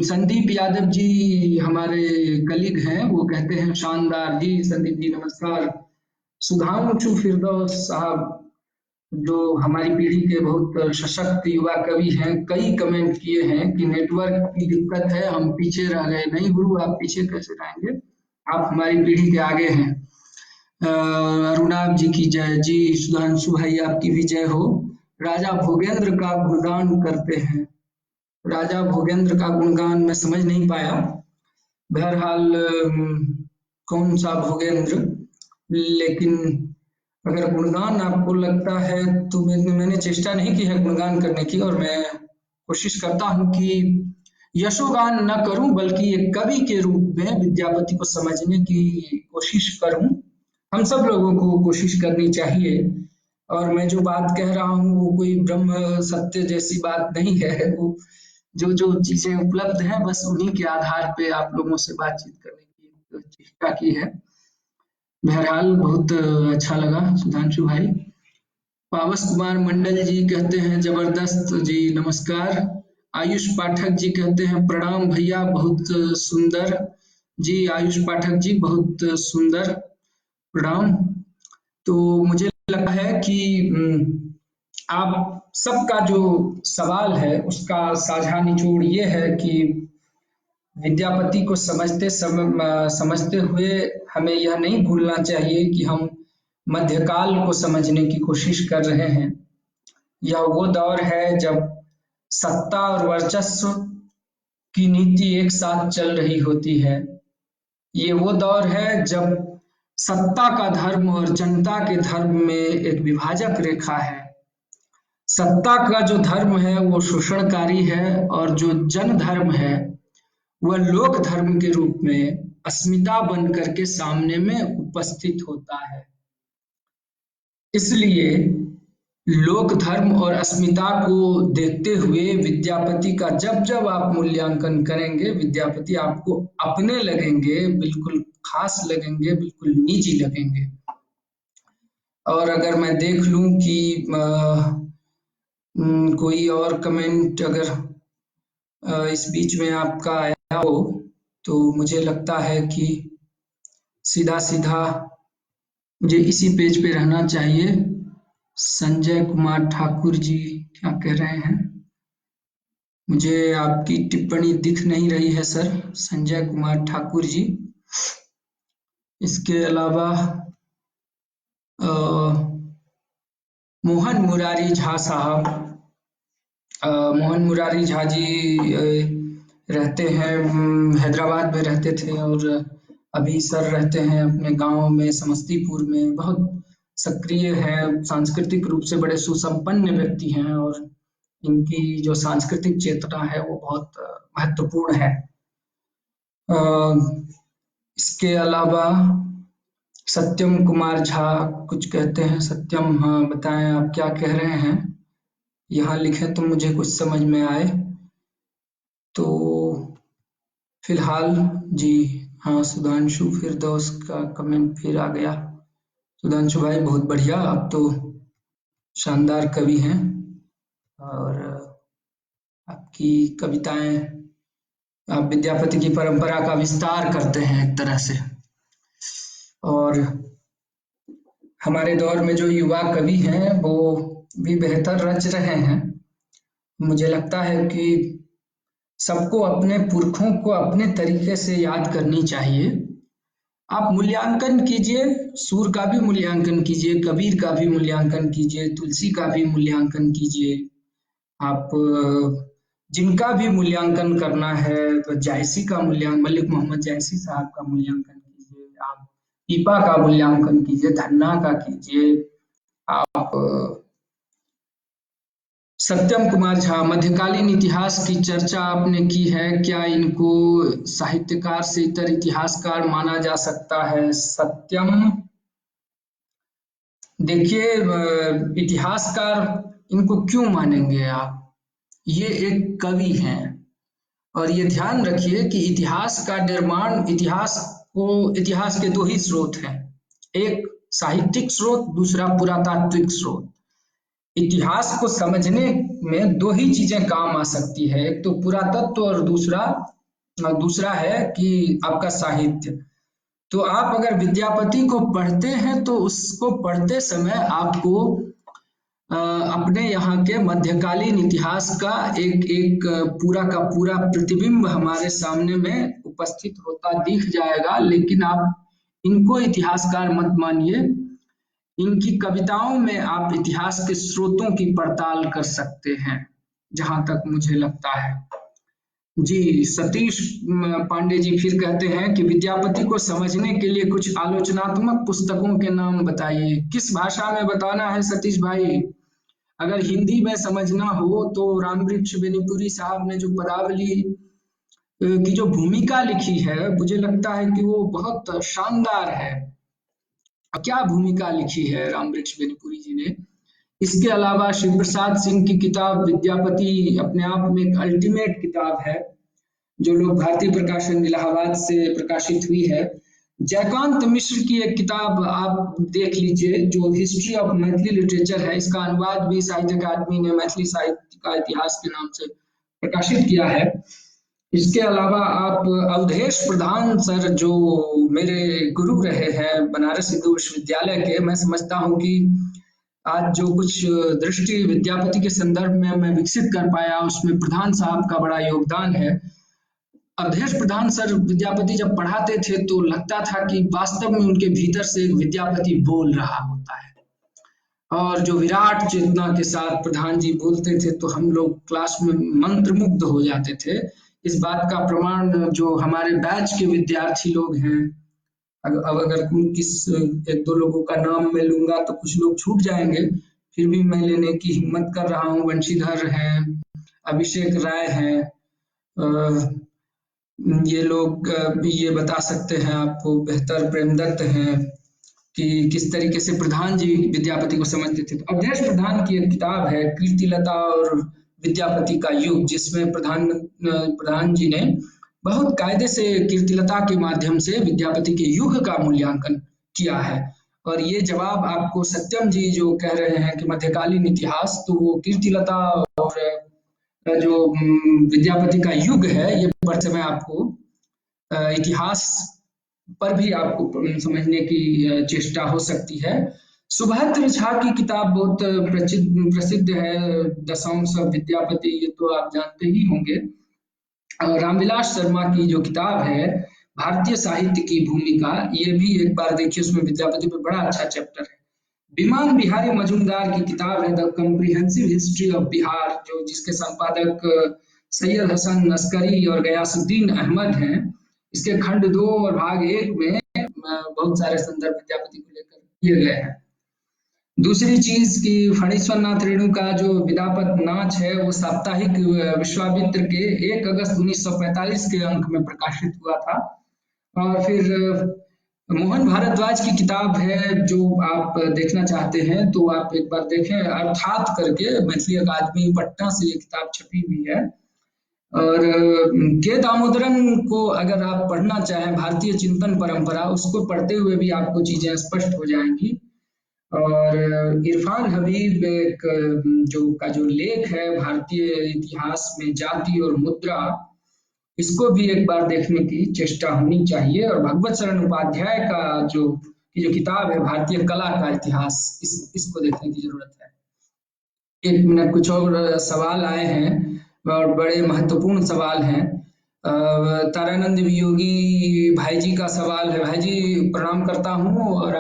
संदीप यादव जी हमारे कलीग हैं, वो कहते हैं शानदार। जी संदीप जी नमस्कार। सुधांशु फिरदौस साहब जो हमारी पीढ़ी के बहुत सशक्त युवा कवि हैं, कई कमेंट किए हैं कि नेटवर्क की दिक्कत है, हम पीछे रह गए। नहीं गुरु, आप पीछे कैसे रहेंगे, आप हमारी पीढ़ी के आगे हैं। अरुणाब जी की जय। जी सुधांशु भाई आपकी भी जय हो। राजा भोगेंद्र का गुणगान करते हैं। राजा भोगेंद्र का गुणगान मैं समझ नहीं पाया, बहरहाल कौन सा भोगेंद्र, लेकिन अगर गुणगान आपको लगता है तो मैंने चेष्टा नहीं की है गुणगान करने की, और मैं कोशिश करता हूं कि यशोगान न करूं बल्कि एक कवि के रूप में विद्यापति को समझने की कोशिश करूं। हम सब लोगों को कोशिश करनी चाहिए। और मैं जो बात कह रहा हूँ वो कोई ब्रह्म सत्य जैसी बात नहीं है। वो जो जो चीजें उपलब्ध हैं बस उन्हीं के आधार पे आप लोगों से बातचीत करने की चेष्टा की है। बहरहाल बहुत अच्छा लगा सुधांशु भाई। पावस कुमार मंडल जी कहते हैं जबरदस्त जी, नमस्कार। आयुष पाठक जी कहते हैं प्रणाम भैया, बहुत सुंदर। जी आयुष पाठक जी बहुत सुंदर, प्रणाम। तो मुझे लगता है कि आप सबका जो सवाल है उसका साझा निचोड़ ये है कि विद्यापति को समझते हुए हमें यह नहीं भूलना चाहिए कि हम मध्यकाल को समझने की कोशिश कर रहे हैं। यह वो दौर है जब सत्ता और वर्चस्व की नीति एक साथ चल रही होती है। ये वो दौर है जब सत्ता का धर्म और जनता के धर्म में एक विभाजक रेखा है। सत्ता का जो धर्म है वो शोषणकारी है और जो जन धर्म है वह लोक धर्म के रूप में अस्मिता बन करके सामने में उपस्थित होता है। इसलिए लोक धर्म और अस्मिता को देखते हुए विद्यापति का जब जब आप मूल्यांकन करेंगे, विद्यापति आपको अपने लगेंगे, बिल्कुल खास लगेंगे, बिल्कुल निजी लगेंगे। और अगर मैं देख लूं कि कोई और कमेंट अगर इस बीच में आपका आया हो तो मुझे लगता है कि सीधा सीधा मुझे इसी पेज पे रहना चाहिए। संजय कुमार ठाकुर जी क्या कह रहे हैं? मुझे आपकी टिप्पणी दिख नहीं रही है सर, संजय कुमार ठाकुर जी। इसके अलावा मोहन मुरारी झा साहब, मोहन मुरारी झा जी रहते हैं हैदराबाद में रहते थे और अभी सर रहते हैं अपने गांव में समस्तीपुर में। बहुत सक्रिय हैं, सांस्कृतिक रूप से बड़े सुसंपन्न व्यक्ति हैं और इनकी जो सांस्कृतिक चेतना है वो बहुत महत्वपूर्ण है। इसके अलावा सत्यम कुमार झा कुछ कहते हैं। सत्यम, हाँ बताएं आप क्या कह रहे हैं, यहाँ लिखें तो मुझे कुछ समझ में आए। तो फिलहाल जी हाँ, सुधांशु फिरदौस का कमेंट फिर आ गया। सुधांशु भाई बहुत बढ़िया, आप तो शानदार कवि हैं और आपकी कविताएं, आप विद्यापति की परंपरा का विस्तार करते हैं एक तरह से। और हमारे दौर में जो युवा कवि हैं वो भी बेहतर रच रहे हैं। मुझे लगता है कि सबको अपने पुरखों को अपने तरीके से याद करनी चाहिए। आप मूल्यांकन कीजिए, सूर का भी मूल्यांकन कीजिए, कबीर का भी मूल्यांकन कीजिए, तुलसी का भी मूल्यांकन कीजिए। आप जिनका भी मूल्यांकन करना है, तो जायसी का मूल्यांकन, मलिक मोहम्मद जायसी साहब का मूल्यांकन कीजिए, आप पीपा का मूल्यांकन कीजिए, धन्ना का कीजिए, आप सत्यम कुमार झा, मध्यकालीन इतिहास की चर्चा आपने की है, क्या इनको साहित्यकार से इतर इतिहासकार माना जा सकता है? सत्यम, देखिए इतिहासकार इनको क्यों मानेंगे आप? ये एक कवि हैं और ये ध्यान रखिए कि इतिहास का निर्माण, इतिहास के दो ही स्रोत हैं, एक साहित्यिक स्रोत, दूसरा पुरातात्विक स्रोत। इतिहास को समझने में दो ही चीजें काम आ सकती है, एक तो पुरातत्व और दूसरा है कि आपका साहित्य। तो आप अगर विद्यापति को पढ़ते हैं तो उसको पढ़ते समय आपको अपने यहाँ के मध्यकालीन इतिहास का एक एक पूरा का पूरा प्रतिबिंब हमारे सामने में उपस्थित होता दिख जाएगा। लेकिन आप इनको इतिहासकार मत मानिए, इनकी कविताओं में आप इतिहास के स्रोतों की पड़ताल कर सकते हैं, जहां तक मुझे लगता है। जी सतीश पांडे जी फिर कहते हैं कि विद्यापति को समझने के लिए कुछ आलोचनात्मक पुस्तकों के नाम बताइए। किस भाषा में बताना है सतीश भाई? अगर हिंदी में समझना हो तो रामवृक्ष बेनीपुरी साहब ने जो पदावली की जो भूमिका लिखी है, मुझे लगता है कि वो बहुत शानदार है। क्या भूमिका लिखी है रामवृक्ष बेनीपुरी जी ने। इसके अलावा शिव प्रसाद सिंह की किताब विद्यापति अपने आप में एक अल्टीमेट किताब है, जो लोग भारतीय प्रकाशन इलाहाबाद से प्रकाशित हुई है। जयकांत मिश्र की एक किताब आप देख लीजिए जो हिस्ट्री ऑफ मैथिली लिटरेचर है, इसका अनुवाद भी साहित्य अकादमी ने मैथिली साहित्य का इतिहास के नाम से प्रकाशित किया है। इसके अलावा आप अवधेश प्रधान सर जो मेरे गुरु रहे हैं बनारस हिंदू विश्वविद्यालय के, मैं समझता हूँ कि आज जो कुछ दृष्टि विद्यापति के संदर्भ में मैं विकसित कर पाया उसमें प्रधान साहब का बड़ा योगदान है। अवधेश प्रधान सर विद्यापति जब पढ़ाते थे तो लगता था कि वास्तव में उनके भीतर से एक विद्यापति बोल रहा होता है, और जो विराट चेतना के साथ प्रधान जी बोलते थे तो हम लोग क्लास में मंत्रमुग्ध हो जाते थे। इस बात का प्रमाण जो हमारे बैच के विद्यार्थी लोग हैं, अब अगर किस एक दो लोगों का नाम मैं लूंगा तो कुछ लोग छूट जाएंगे, फिर भी मैं लेने की हिम्मत कर रहा हूँ। वंशीधर हैं, अभिषेक राय हैं, ये लोग ये बता सकते हैं आपको बेहतर, प्रेमदत्त हैं, कि किस तरीके से प्रधान जी विद्यापति को समझते थे। तो अवधेश प्रधान की एक किताब है कीर्तिलता और विद्यापति का युग, जिसमें प्रधान जी ने बहुत कायदे से कीर्तिलता के माध्यम से विद्यापति के युग का मूल्यांकन किया है। और ये जवाब आपको सत्यम जी जो कह रहे हैं कि मध्यकालीन इतिहास, तो वो कीर्तिलता और जो विद्यापति का युग है, ये पर समय आपको इतिहास पर भी आपको समझने की चेष्टा हो सकती है। सुभद्र झा की किताब बहुत प्रसिद्ध है, दशांश ऑफ विद्यापति, ये तो आप जानते ही होंगे। रामविलास शर्मा की जो किताब है भारतीय साहित्य की भूमिका, ये भी एक बार देखिए, उसमें विद्यापति पे बड़ा अच्छा चैप्टर है। विमान बिहारी मजूमदार की किताब है the comprehensive history of Bihar, जो जिसके संपादक सैयद हसन अस्करी और गयासुद्दीन अहमद हैं। इसके खंड 2 और भाग 1 में बहुत सारे संदर्भ विद्यापति को लेकर किए गए हैं। दूसरी चीज कि फणीश्वर नाथ रेणु का जो विद्यापत नाच है वो साप्ताहिक विश्वामित्र के 1 अगस्त 1945 के अंक में प्रकाशित हुआ था। और फिर मोहन भारद्वाज की किताब है, जो आप देखना चाहते हैं तो आप एक बार देखें, अर्थात करके मैथिली अकादमी पटना से ये किताब छपी हुई है। और के दामोदरन को अगर आप पढ़ना चाहें, भारतीय चिंतन परंपरा, उसको पढ़ते हुए भी आपको चीजें स्पष्ट हो जाएंगी। और इरफान हबीब जो लेख है भारतीय इतिहास में जाति और मुद्रा, इसको भी एक बार देखने की चेष्टा होनी चाहिए। और भगवत शरण उपाध्याय का जो किताब है भारतीय कला का इतिहास, इसको देखने की जरूरत है। 1 मिनट, कुछ और सवाल आए हैं और बड़े महत्वपूर्ण सवाल हैं। तारानंद वियोगी भाई जी का सवाल है। भाई जी प्रणाम करता हूँ, और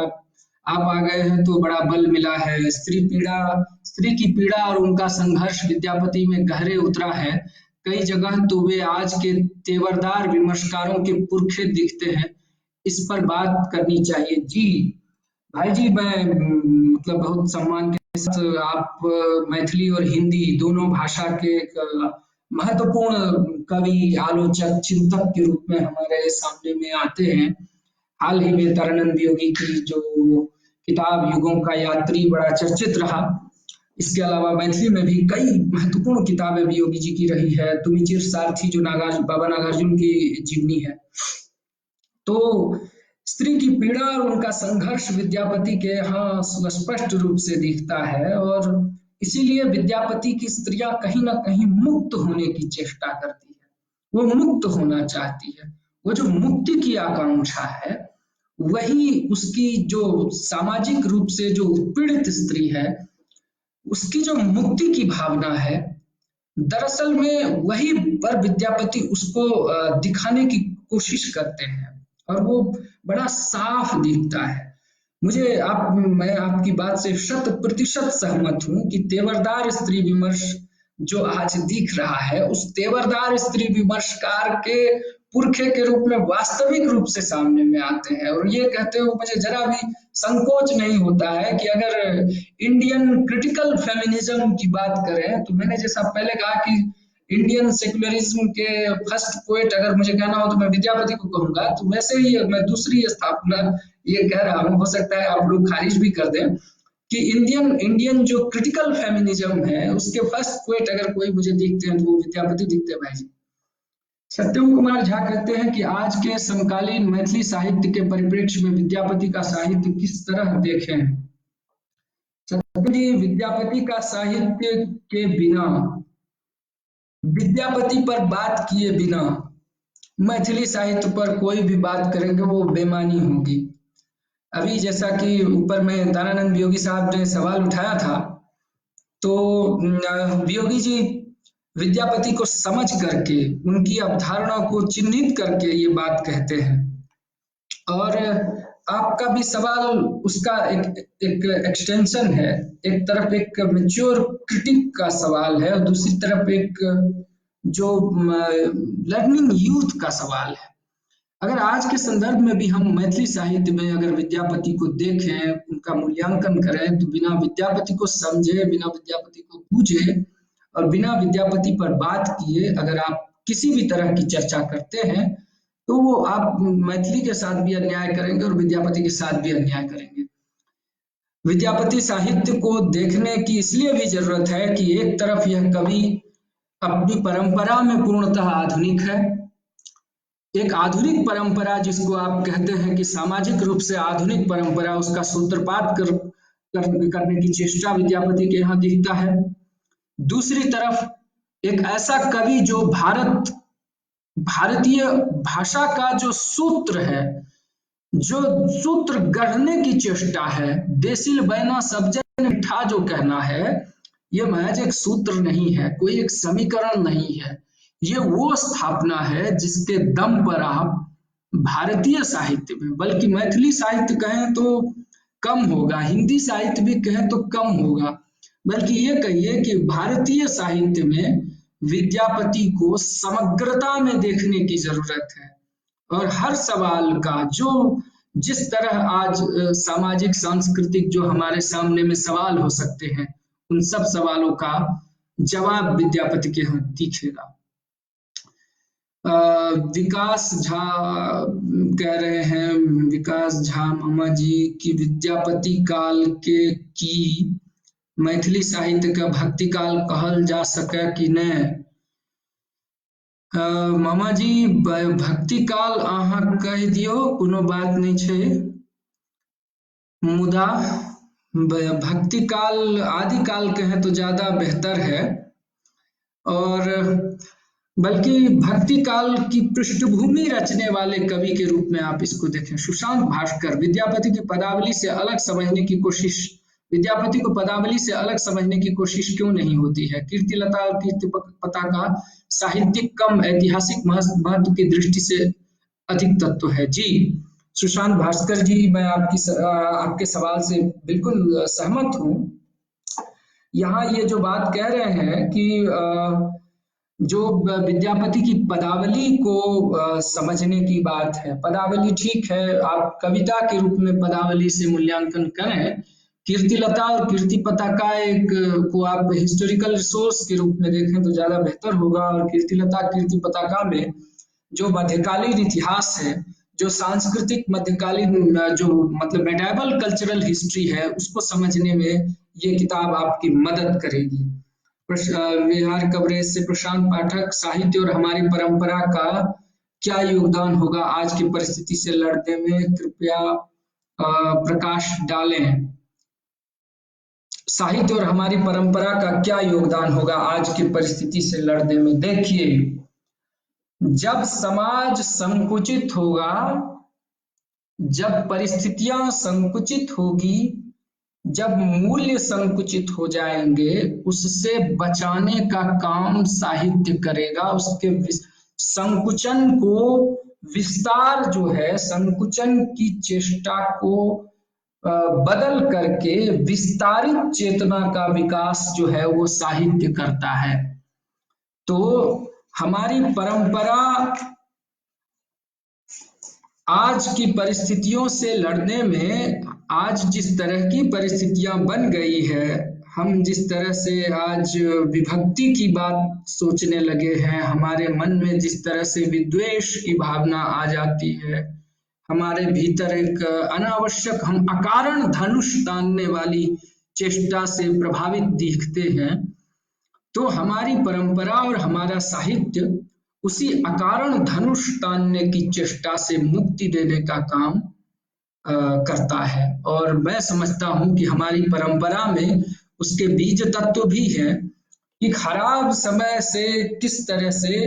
आप आ गए हैं तो बड़ा बल मिला है। स्त्री की पीड़ा और उनका संघर्ष विद्यापति में गहरे उतरा है। कई जगह तो वे आज के तेवरदार विमर्शकारों के पुरखे दिखते हैं, इस पर बात करनी चाहिए। जी भाई जी, मैं मतलब बहुत सम्मान के साथ, आप मैथिली और हिंदी दोनों भाषा के एक महत्वपूर्ण कवि, आलोचक, चिंतक के रूप में हमारे सामने में आते हैं। हाल ही में तारानंद वियोगी की जो किताब युगों का यात्री बड़ा चर्चित रहा। इसके अलावा मैथिली में भी कई महत्वपूर्ण किताबें वियोगी जी की रही है। तुमी चिर सारथी जो बाबा नागार्जुन की जीवनी है। तो स्त्री की पीड़ा और उनका संघर्ष विद्यापति के यहाँ स्पष्ट रूप से दिखता है, और इसीलिए विद्यापति की स्त्रियां कहीं ना कहीं मुक्त होने की चेष्टा करती है। वो मुक्त होना चाहती है। वो जो मुक्ति की आकांक्षा है, वही उसकी जो सामाजिक रूप से जो उत्पीड़ित स्त्री है, उसकी जो मुक्ति की भावना है, दरअसल में वही पर विद्यापति उसको दिखाने की कोशिश करते हैं, और वो बड़ा साफ दिखता है। मैं आपकी बात से 100% सहमत हूं कि तेवरदार स्त्री विमर्श जो आज दिख रहा है, उस तेवरदार स्त्री विमर्शकार के पुरखे के रूप में वास्तविक रूप से सामने में आते हैं। और ये कहते हुए मुझे जरा भी संकोच नहीं होता है कि अगर इंडियन क्रिटिकल फेमिनिज्म की बात करें, तो मैंने जैसा पहले कहा कि इंडियन सेक्युलरिज्म के फर्स्ट पोएट अगर मुझे कहना हो तो मैं विद्यापति को कहूंगा। तो वैसे ही मैं दूसरी स्थापना ये कह रहा हूँ, हो सकता है आप लोग खारिज भी कर दें, कि इंडियन इंडियन जो क्रिटिकल फेमिनिज्म है उसके फर्स्ट पोएट अगर कोई मुझे दिखते हैं तो वो विद्यापति दिखते हैं भाई जी। सत्यम कुमार झा कहते हैं कि आज के समकालीन मैथिली साहित्य के परिप्रेक्ष्य में विद्यापति का साहित्य किस तरह देखें। सत्यम जी, विद्यापति का साहित्य के बिना, विद्यापति पर बात किए बिना मैथिली साहित्य पर कोई भी बात करेंगे वो बेमानी होगी। अभी जैसा कि ऊपर में दानानंद वियोगी साहब ने सवाल उठाया था, तो वियोगी जी विद्यापति को समझ करके उनकी अवधारणा को चिन्हित करके ये बात कहते हैं। और आपका भी सवाल उसका एक एक्सटेंशन है। एक तरफ एक मैच्योर क्रिटिक का सवाल है और दूसरी तरफ एक जो लर्निंग यूथ का सवाल है। अगर आज के संदर्भ में भी हम मैथिली साहित्य में अगर विद्यापति को देखें, उनका मूल्यांकन करें, तो बिना विद्यापति को समझे, बिना विद्यापति को बूझे और बिना विद्यापति पर बात किए अगर आप किसी भी तरह की चर्चा करते हैं तो वो आप मैथिली के साथ भी अन्याय करेंगे और विद्यापति के साथ भी अन्याय करेंगे। विद्यापति साहित्य को देखने की इसलिए भी जरूरत है कि एक तरफ यह कवि अपनी परंपरा में पूर्णतः आधुनिक है। एक आधुनिक परंपरा जिसको आप कहते हैं कि सामाजिक रूप से आधुनिक परंपरा, उसका सूत्रपात करने की चेष्टा विद्यापति के यहाँ दिखता है। दूसरी तरफ एक ऐसा कवि जो भारतीय भाषा का जो सूत्र है, जो सूत्र गढ़ने की चेष्टा है, देसिल बैना सब जन मिठा जो कहना है, ये महज एक सूत्र नहीं है, कोई एक समीकरण नहीं है, ये वो स्थापना है जिसके दम पर आप भारतीय साहित्य में, बल्कि मैथिली साहित्य कहें तो कम होगा, हिंदी साहित्य भी कहें तो कम होगा, बल्कि ये कहिए कि भारतीय साहित्य में विद्यापति को समग्रता में देखने की जरूरत है। और हर सवाल का जो जिस तरह आज सामाजिक सांस्कृतिक जो हमारे सामने में सवाल हो सकते हैं, उन सब सवालों का जवाब विद्यापति के यहाँ दिखेगा। विकास झा कह रहे हैं, विकास झा मामा जी की विद्यापति काल के की मैथिली साहित्य का भक्ति काल कहल जा सके कि नहीं। मामा जी भक्ति काल अहाँ कह दियो, कोनो बात नहीं छै, मुदा भक्ति काल आदि काल कहें तो ज्यादा बेहतर है। और बल्कि भक्ति काल की पृष्ठभूमि रचने वाले कवि के रूप में आप इसको देखें। सुशांत भास्कर विद्यापति की पदावली से अलग समझने की कोशिश, विद्यापति को पदावली से अलग समझने की कोशिश क्यों नहीं होती है? कीर्तिलता और कीर्तिपता का साहित्यिक कम ऐतिहासिक महत्व की दृष्टि से अधिक तत्व है। जी सुशांत भास्कर जी, मैं आपके सवाल से बिल्कुल सहमत हूँ। यहाँ ये जो बात कह रहे हैं कि जो विद्यापति की पदावली को समझने की बात है, पदावली ठीक है, आप कविता के रूप में पदावली से मूल्यांकन करें। कीर्तिलता और कीर्तिपता का एक को आप हिस्टोरिकल रिसोर्स के रूप में देखें तो ज्यादा बेहतर होगा। और कीर्तिलता कीर्तिपताका में जो मध्यकालीन इतिहास है, जो सांस्कृतिक मध्यकालीन जो मतलब मेडाइवल कल्चरल हिस्ट्री है, उसको समझने में ये किताब आपकी मदद करेगी। बिहार कवरेज से प्रशांत पाठक, साहित्य और हमारी परंपरा का क्या योगदान होगा आज की परिस्थिति से लड़ने में, कृपया प्रकाश डालें। साहित्य और हमारी परंपरा का क्या योगदान होगा आज की परिस्थिति से लड़ने में? देखिए, जब समाज संकुचित होगा, जब परिस्थितियां संकुचित होगी, जब मूल्य संकुचित हो जाएंगे, उससे बचाने का काम साहित्य करेगा। उसके संकुचन को विस्तार जो है, संकुचन की चेष्टा को बदल करके विस्तारित चेतना का विकास जो है वो साहित्य करता है। तो हमारी परंपरा आज की परिस्थितियों से लड़ने में, आज जिस तरह की परिस्थितियां बन गई है, हम जिस तरह से आज विभक्ति की बात सोचने लगे हैं, हमारे मन में जिस तरह से विद्वेष की भावना आ जाती है, हमारे भीतर एक अनावश्यक हम अकारण धनुष तानने वाली चेष्टा से प्रभावित दिखते हैं, तो हमारी परंपरा और हमारा साहित्य उसी अकारण धनुष तानने की चेष्टा से मुक्ति देने का काम करता है। और मैं समझता हूँ कि हमारी परंपरा में उसके बीज तत्व भी है कि खराब समय से किस तरह से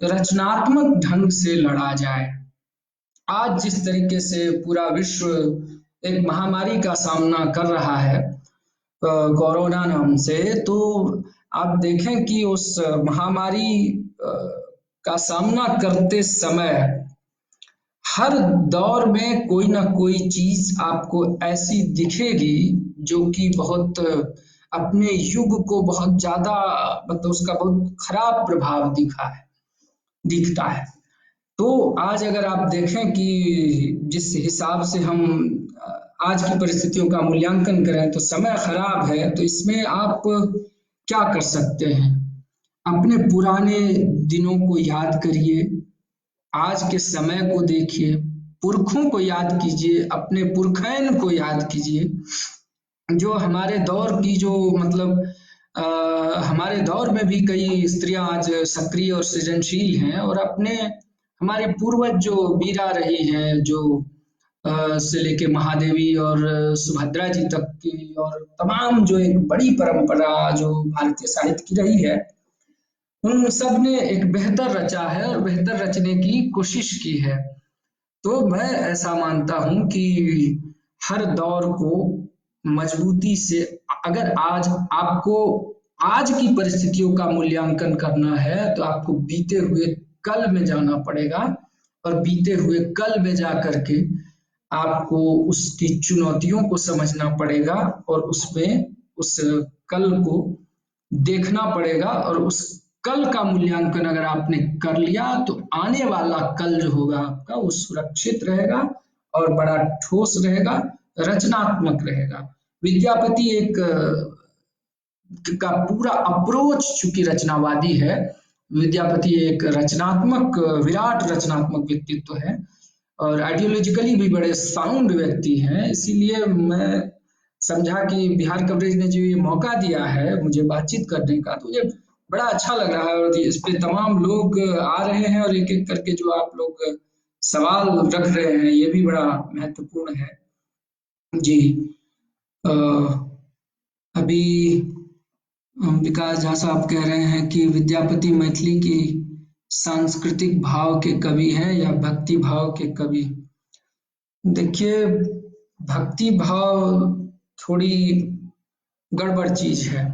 रचनात्मक ढंग से लड़ा जाए। आज जिस तरीके से पूरा विश्व एक महामारी का सामना कर रहा है, कोरोना नाम से, तो आप देखें कि उस महामारी का सामना करते समय हर दौर में कोई ना कोई चीज आपको ऐसी दिखेगी जो कि बहुत अपने युग को बहुत ज्यादा, मतलब उसका बहुत खराब प्रभाव दिखता है। तो आज अगर आप देखें कि जिस हिसाब से हम आज की परिस्थितियों का मूल्यांकन करें तो समय खराब है, तो इसमें आप क्या कर सकते हैं? अपने पुराने दिनों को याद करिए, आज के समय को देखिए, पुरखों को याद कीजिए, अपने पुरखैन को याद कीजिए, जो हमारे दौर की जो मतलब हमारे दौर में भी कई स्त्रियां आज सक्रिय और सृजनशील हैं, और अपने हमारे पूर्वज जो वीरा रही हैं, जो से लेके महादेवी और सुभद्रा जी तक की, और तमाम जो एक बड़ी परंपरा जो भारतीय साहित्य की रही है, उन सब ने एक बेहतर रचा है और बेहतर रचने की कोशिश की है। तो मैं ऐसा मानता हूं कि हर दौर को मजबूती से, अगर आज आपको आज की परिस्थितियों का मूल्यांकन करना है तो आपको बीते हुए कल में जाना पड़ेगा, और बीते हुए कल में जा करके आपको उसकी चुनौतियों को समझना पड़ेगा, और उसमें उस कल को देखना पड़ेगा, और उस कल का मूल्यांकन अगर आपने कर लिया तो आने वाला कल जो होगा आपका वो सुरक्षित रहेगा और बड़ा ठोस रहेगा, रचनात्मक रहेगा। विद्यापति एक का पूरा अप्रोच चूंकि रचनावादी है, विद्यापति एक रचनात्मक, विराट रचनात्मक व्यक्तित्व है और आइडियोलॉजिकली भी बड़े साउंड व्यक्ति हैं। इसीलिए मैं समझा कि बिहार कवरेज ने जो ये मौका दिया है मुझे बातचीत करने का, तो मुझे बड़ा अच्छा लग रहा है, और इस पे तमाम लोग आ रहे हैं और एक एक करके जो आप लोग सवाल रख रहे हैं ये भी बड़ा महत्वपूर्ण है। जी, अभी विकास झा साहब कह रहे हैं कि विद्यापति मैथिली की सांस्कृतिक भाव के कवि हैं या भक्ति भाव के कवि। देखिए, भक्ति भाव थोड़ी गड़बड़ चीज है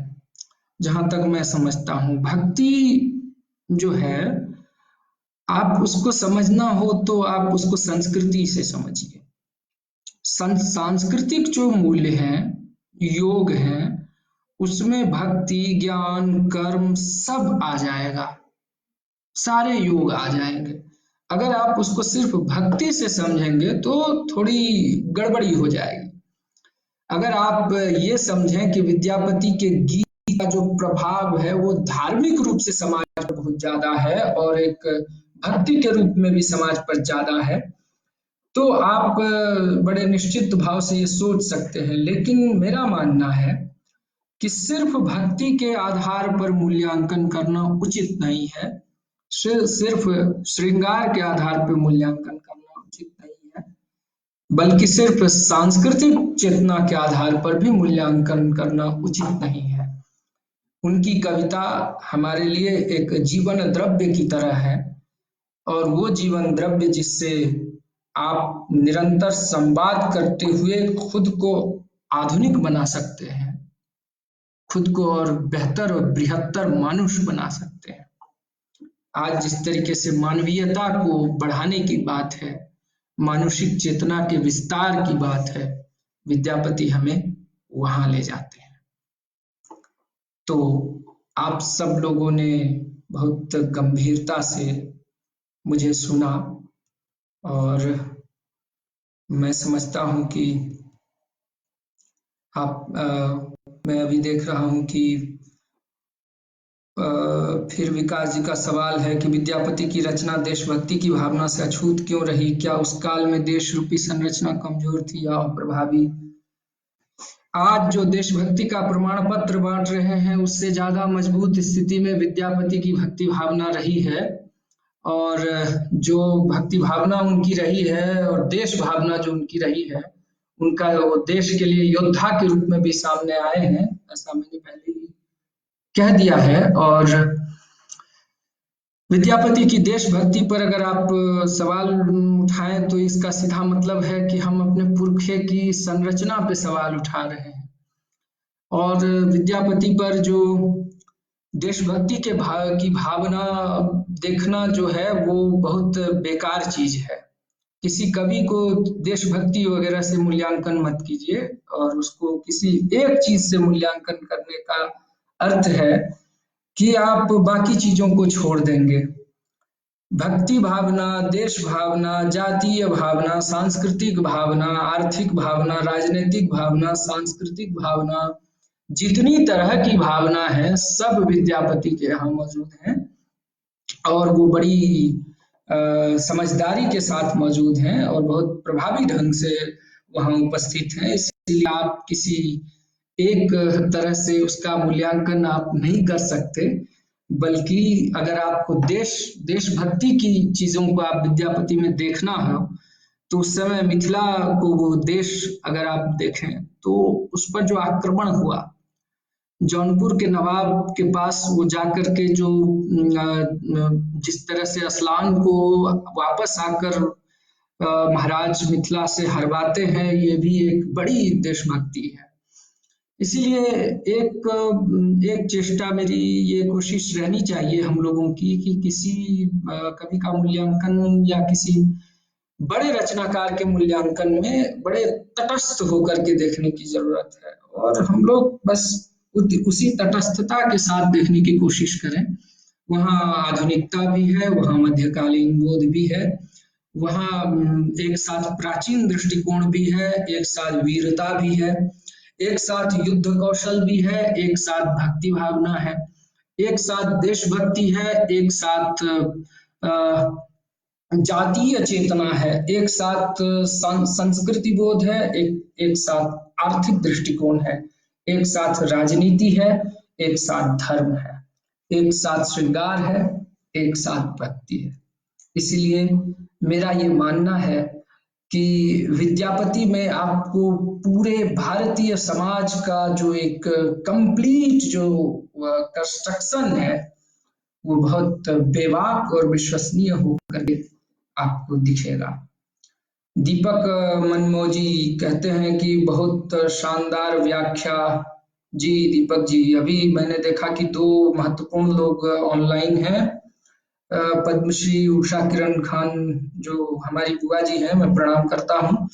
जहां तक मैं समझता हूँ। भक्ति जो है, आप उसको समझना हो तो आप उसको संस्कृति से समझिए। सांस्कृतिक जो मूल्य हैं, योग हैं, उसमें भक्ति, ज्ञान, कर्म सब आ जाएगा, सारे योग आ जाएंगे। अगर आप उसको सिर्फ भक्ति से समझेंगे तो थोड़ी गड़बड़ी हो जाएगी। अगर आप ये समझें कि विद्यापति के गीत का जो प्रभाव है वो धार्मिक रूप से समाज पर बहुत ज्यादा है और एक भक्ति के रूप में भी समाज पर ज्यादा है, तो आप बड़े निश्चित भाव से ये सोच सकते हैं। लेकिन मेरा मानना है कि सिर्फ भक्ति के आधार पर मूल्यांकन करना उचित नहीं है, सिर्फ श्रृंगार के आधार पर मूल्यांकन करना उचित नहीं है, बल्कि सिर्फ सांस्कृतिक चेतना के आधार पर भी मूल्यांकन करना उचित नहीं है। उनकी कविता हमारे लिए एक जीवन द्रव्य की तरह है, और वो जीवन द्रव्य जिससे आप निरंतर संवाद करते हुए खुद को आधुनिक बना सकते हैं, खुद को और बेहतर और बृहत्तर मानुष बना सकते हैं। आज जिस तरीके से मानवीयता को बढ़ाने की बात है, मानुषिक चेतना के विस्तार की बात है, विद्यापति हमें वहां ले जाते हैं। तो आप सब लोगों ने बहुत गंभीरता से मुझे सुना, और मैं समझता हूं कि आप मैं अभी देख रहा हूँ कि फिर विकास जी का सवाल है कि विद्यापति की रचना देशभक्ति की भावना से अछूत क्यों रही? क्या उस काल में देश रूपी संरचना कमजोर थी या अप्रभावी? आज जो देशभक्ति का प्रमाण पत्र बांट रहे हैं उससे ज्यादा मजबूत स्थिति में विद्यापति की भक्ति भावना रही है। और जो भक्ति भावना उनकी रही है और देश भावना जो उनकी रही है, उनका वो देश के लिए योद्धा के रूप में भी सामने आए हैं, ऐसा मैंने पहले ही कह दिया है। और विद्यापति की देशभक्ति पर अगर आप सवाल उठाएं तो इसका सीधा मतलब है कि हम अपने पुरखे की संरचना पे सवाल उठा रहे हैं। और विद्यापति पर जो देशभक्ति के की भावना देखना जो है वो बहुत बेकार चीज है। किसी कवि को देशभक्ति वगैरह से मूल्यांकन मत कीजिए, और उसको किसी एक चीज से मूल्यांकन करने का अर्थ है कि आप बाकी चीजों को छोड़ देंगे। भक्ति भावना, देश भावना, जातीय भावना, सांस्कृतिक भावना, आर्थिक भावना, राजनीतिक भावना, सांस्कृतिक भावना, जितनी तरह की भावना है सब विद्यापति के यहाँ मौजूद हैं और वो बड़ी समझदारी के साथ मौजूद हैं और बहुत प्रभावी ढंग से वहाँ उपस्थित हैं। इसलिए आप किसी एक तरह से उसका मूल्यांकन आप नहीं कर सकते, बल्कि अगर आपको देशभक्ति की चीजों को आप विद्यापति में देखना हो तो उस समय मिथिला को वो देश अगर आप देखें तो उस पर जो आक्रमण हुआ, जौनपुर के नवाब के पास वो जाकर के जो जिस तरह से असलान को वापस आकर महाराज मिथिला से हरवाते हैं, ये भी एक बड़ी देशभक्ति है। इसीलिए एक चेष्टा मेरी ये कोशिश रहनी चाहिए हम लोगों की कि किसी कवि का मूल्यांकन या किसी बड़े रचनाकार के मूल्यांकन में बड़े तटस्थ होकर के देखने की जरूरत है, और हम लोग बस उसी तटस्थता के साथ देखने की कोशिश करें। वहाँ आधुनिकता भी है, वहाँ मध्यकालीन बोध भी है, वहाँ एक साथ प्राचीन दृष्टिकोण भी है, एक साथ वीरता भी है, एक साथ युद्ध कौशल भी है, एक साथ भक्ति भावना है, एक साथ देशभक्ति है, एक साथ जातीय चेतना है, एक साथ संस्कृति बोध है, एक साथ आर्थिक दृष्टिकोण है, एक साथ राजनीति है, एक साथ धर्म है, एक साथ श्रृंगार है, एक साथ भक्ति है। इसीलिए मेरा ये मानना है कि विद्यापति में आपको पूरे भारतीय समाज का जो एक कंप्लीट जो कंस्ट्रक्शन है वो बहुत बेबाक और विश्वसनीय होकर के आपको दिखेगा। दीपक मनमोजी कहते हैं कि बहुत शानदार व्याख्या। जी दीपक जी, अभी मैंने देखा कि 2 महत्वपूर्ण लोग ऑनलाइन हैं, पद्मश्री उषा किरण खान जो हमारी बुआ जी हैं, मैं प्रणाम करता हूँ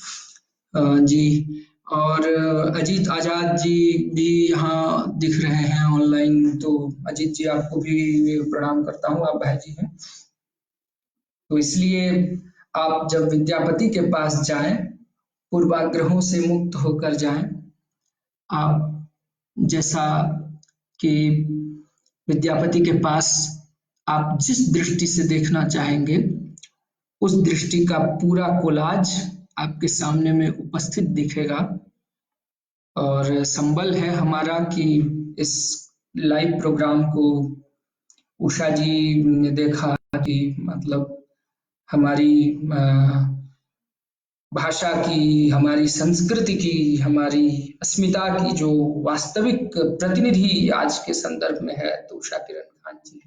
जी, और अजीत आजाद जी भी यहाँ दिख रहे हैं ऑनलाइन। तो अजीत जी आपको भी प्रणाम करता हूँ, आप भाई जी हैं। तो इसलिए आप जब विद्यापति के पास जाएं, पूर्वाग्रहों से मुक्त होकर जाएं। आप जैसा कि विद्यापति के पास आप जिस दृष्टि से देखना चाहेंगे उस दृष्टि का पूरा कोलाज आपके सामने में उपस्थित दिखेगा। और संबल है हमारा कि इस लाइव प्रोग्राम को उषा जी ने देखा कि मतलब हमारी भाषा की, हमारी संस्कृति की, हमारी अस्मिता की जो वास्तविक प्रतिनिधि आज के संदर्भ में है तो उषा किरण खान जी।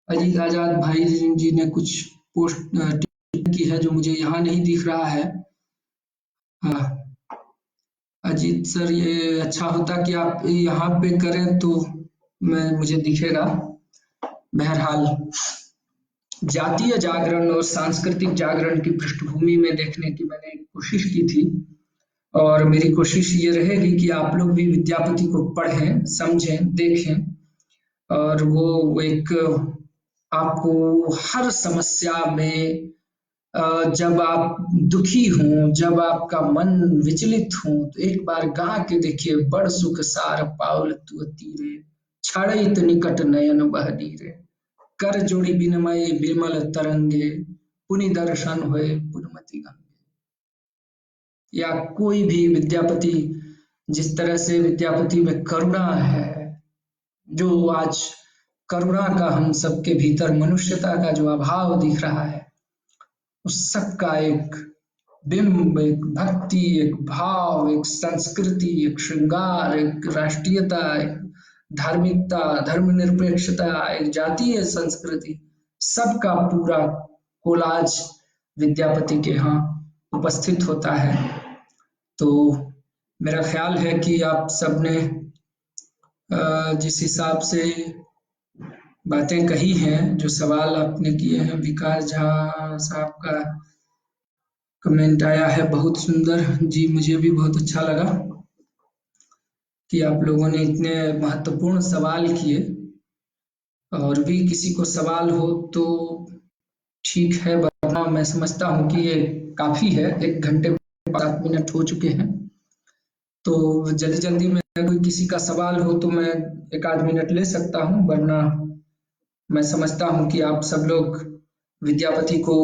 अजीत आजाद भाई जी ने कुछ पोस्ट की है जो मुझे यहाँ नहीं दिख रहा है। अजीत सर, ये अच्छा होता कि आप यहाँ पे करें तो मुझे दिखेगा। बहरहाल जातीय जागरण और सांस्कृतिक जागरण की पृष्ठभूमि में देखने की मैंने कोशिश की थी, और मेरी कोशिश ये रहेगी कि आप लोग भी विद्यापति को पढ़ें, समझें, देखें, और वो एक आपको हर समस्या में जब आप दुखी हों, जब आपका मन विचलित हो, तो एक बार गा के देखिए, बड़ सुख सार पाउल तू तीरे, छड़इत निकट नयन बह नीरे, कर जोड़ी बिनमय बिमल तरंगे, पुनि दर्शन होए पुरमति गंगे। या कोई भी विद्यापति, जिस तरह से विद्यापति में करुणा है, जो आज करुणा का हम सबके भीतर, मनुष्यता का जो अभाव दिख रहा है, उस सब का एक बिंब, एक भक्ति, एक भाव, एक संस्कृति, एक श्रृंगार, एक राष्ट्रीयता, एक धार्मिकता, धर्मनिरपेक्षता, एक जातीय संस्कृति, सबका पूरा कोलाज विद्यापति के यहाँ उपस्थित होता है। तो मेरा ख्याल है कि आप सबने जिस हिसाब से बातें कही हैं, जो सवाल आपने किए हैं, विकास झा साहब का कमेंट आया है बहुत सुंदर जी, मुझे भी बहुत अच्छा लगा कि आप लोगों ने इतने महत्वपूर्ण सवाल किए। और भी किसी को सवाल हो तो ठीक है, वरना मैं समझता हूँ कि ये काफ़ी है, 1 घंटे 7 मिनट हो चुके हैं। तो जल्दी जल्दी में कोई किसी का सवाल हो तो मैं 1 आध मिनट ले सकता हूँ, वरना मैं समझता हूँ कि आप सब लोग विद्यापति को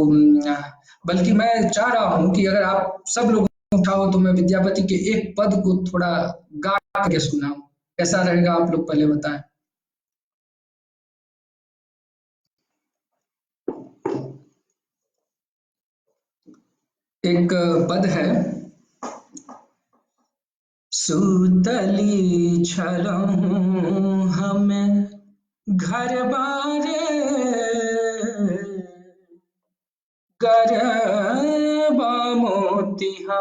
बल्कि मैं चाह रहा हूँ कि अगर आप सब लोग उठाओ तो मैं विद्यापति के एक पद को थोड़ा गा के सुनाऊं, कैसा रहेगा? आप लोग पहले बताएं। एक पद है, सुतली छलहूँ हमें घर बारे, गरबा मोतिहार,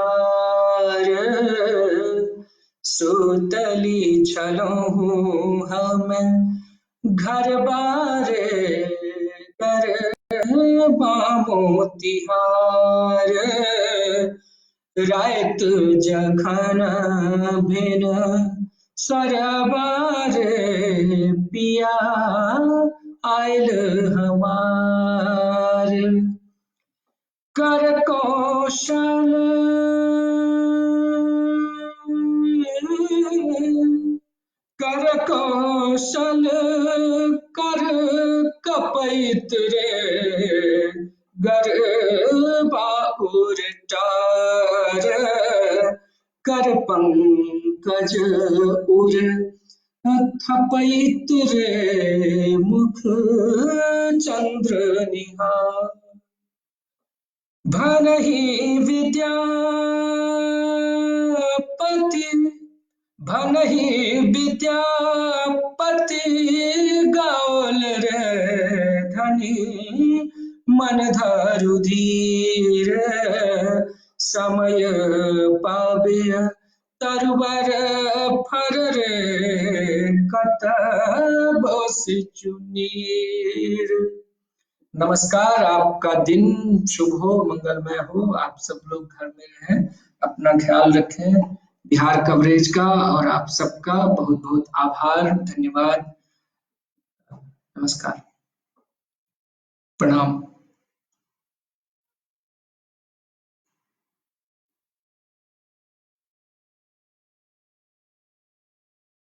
सुतली छलहूँ हमें घर बारे, गरबा मोतिहार, रात जखन भिन सरबार, पिया आयल हमार, कर कौशल कर कौशल कर कपैत रे, गरबा उरटार, कर पंकज उर थपैत रे, मुख चंद्र निहार, भनहि विद्यापति गाओल रे, धनी मन धरु धीर, समय पाबिय तरुवर फर रे, कतबो चुनीर। नमस्कार, आपका दिन शुभ हो, मंगलमय हो, आप सब लोग घर में रहें, अपना ख्याल रखें। बिहार कवरेज का और आप सबका बहुत बहुत आभार, धन्यवाद, नमस्कार, प्रणाम।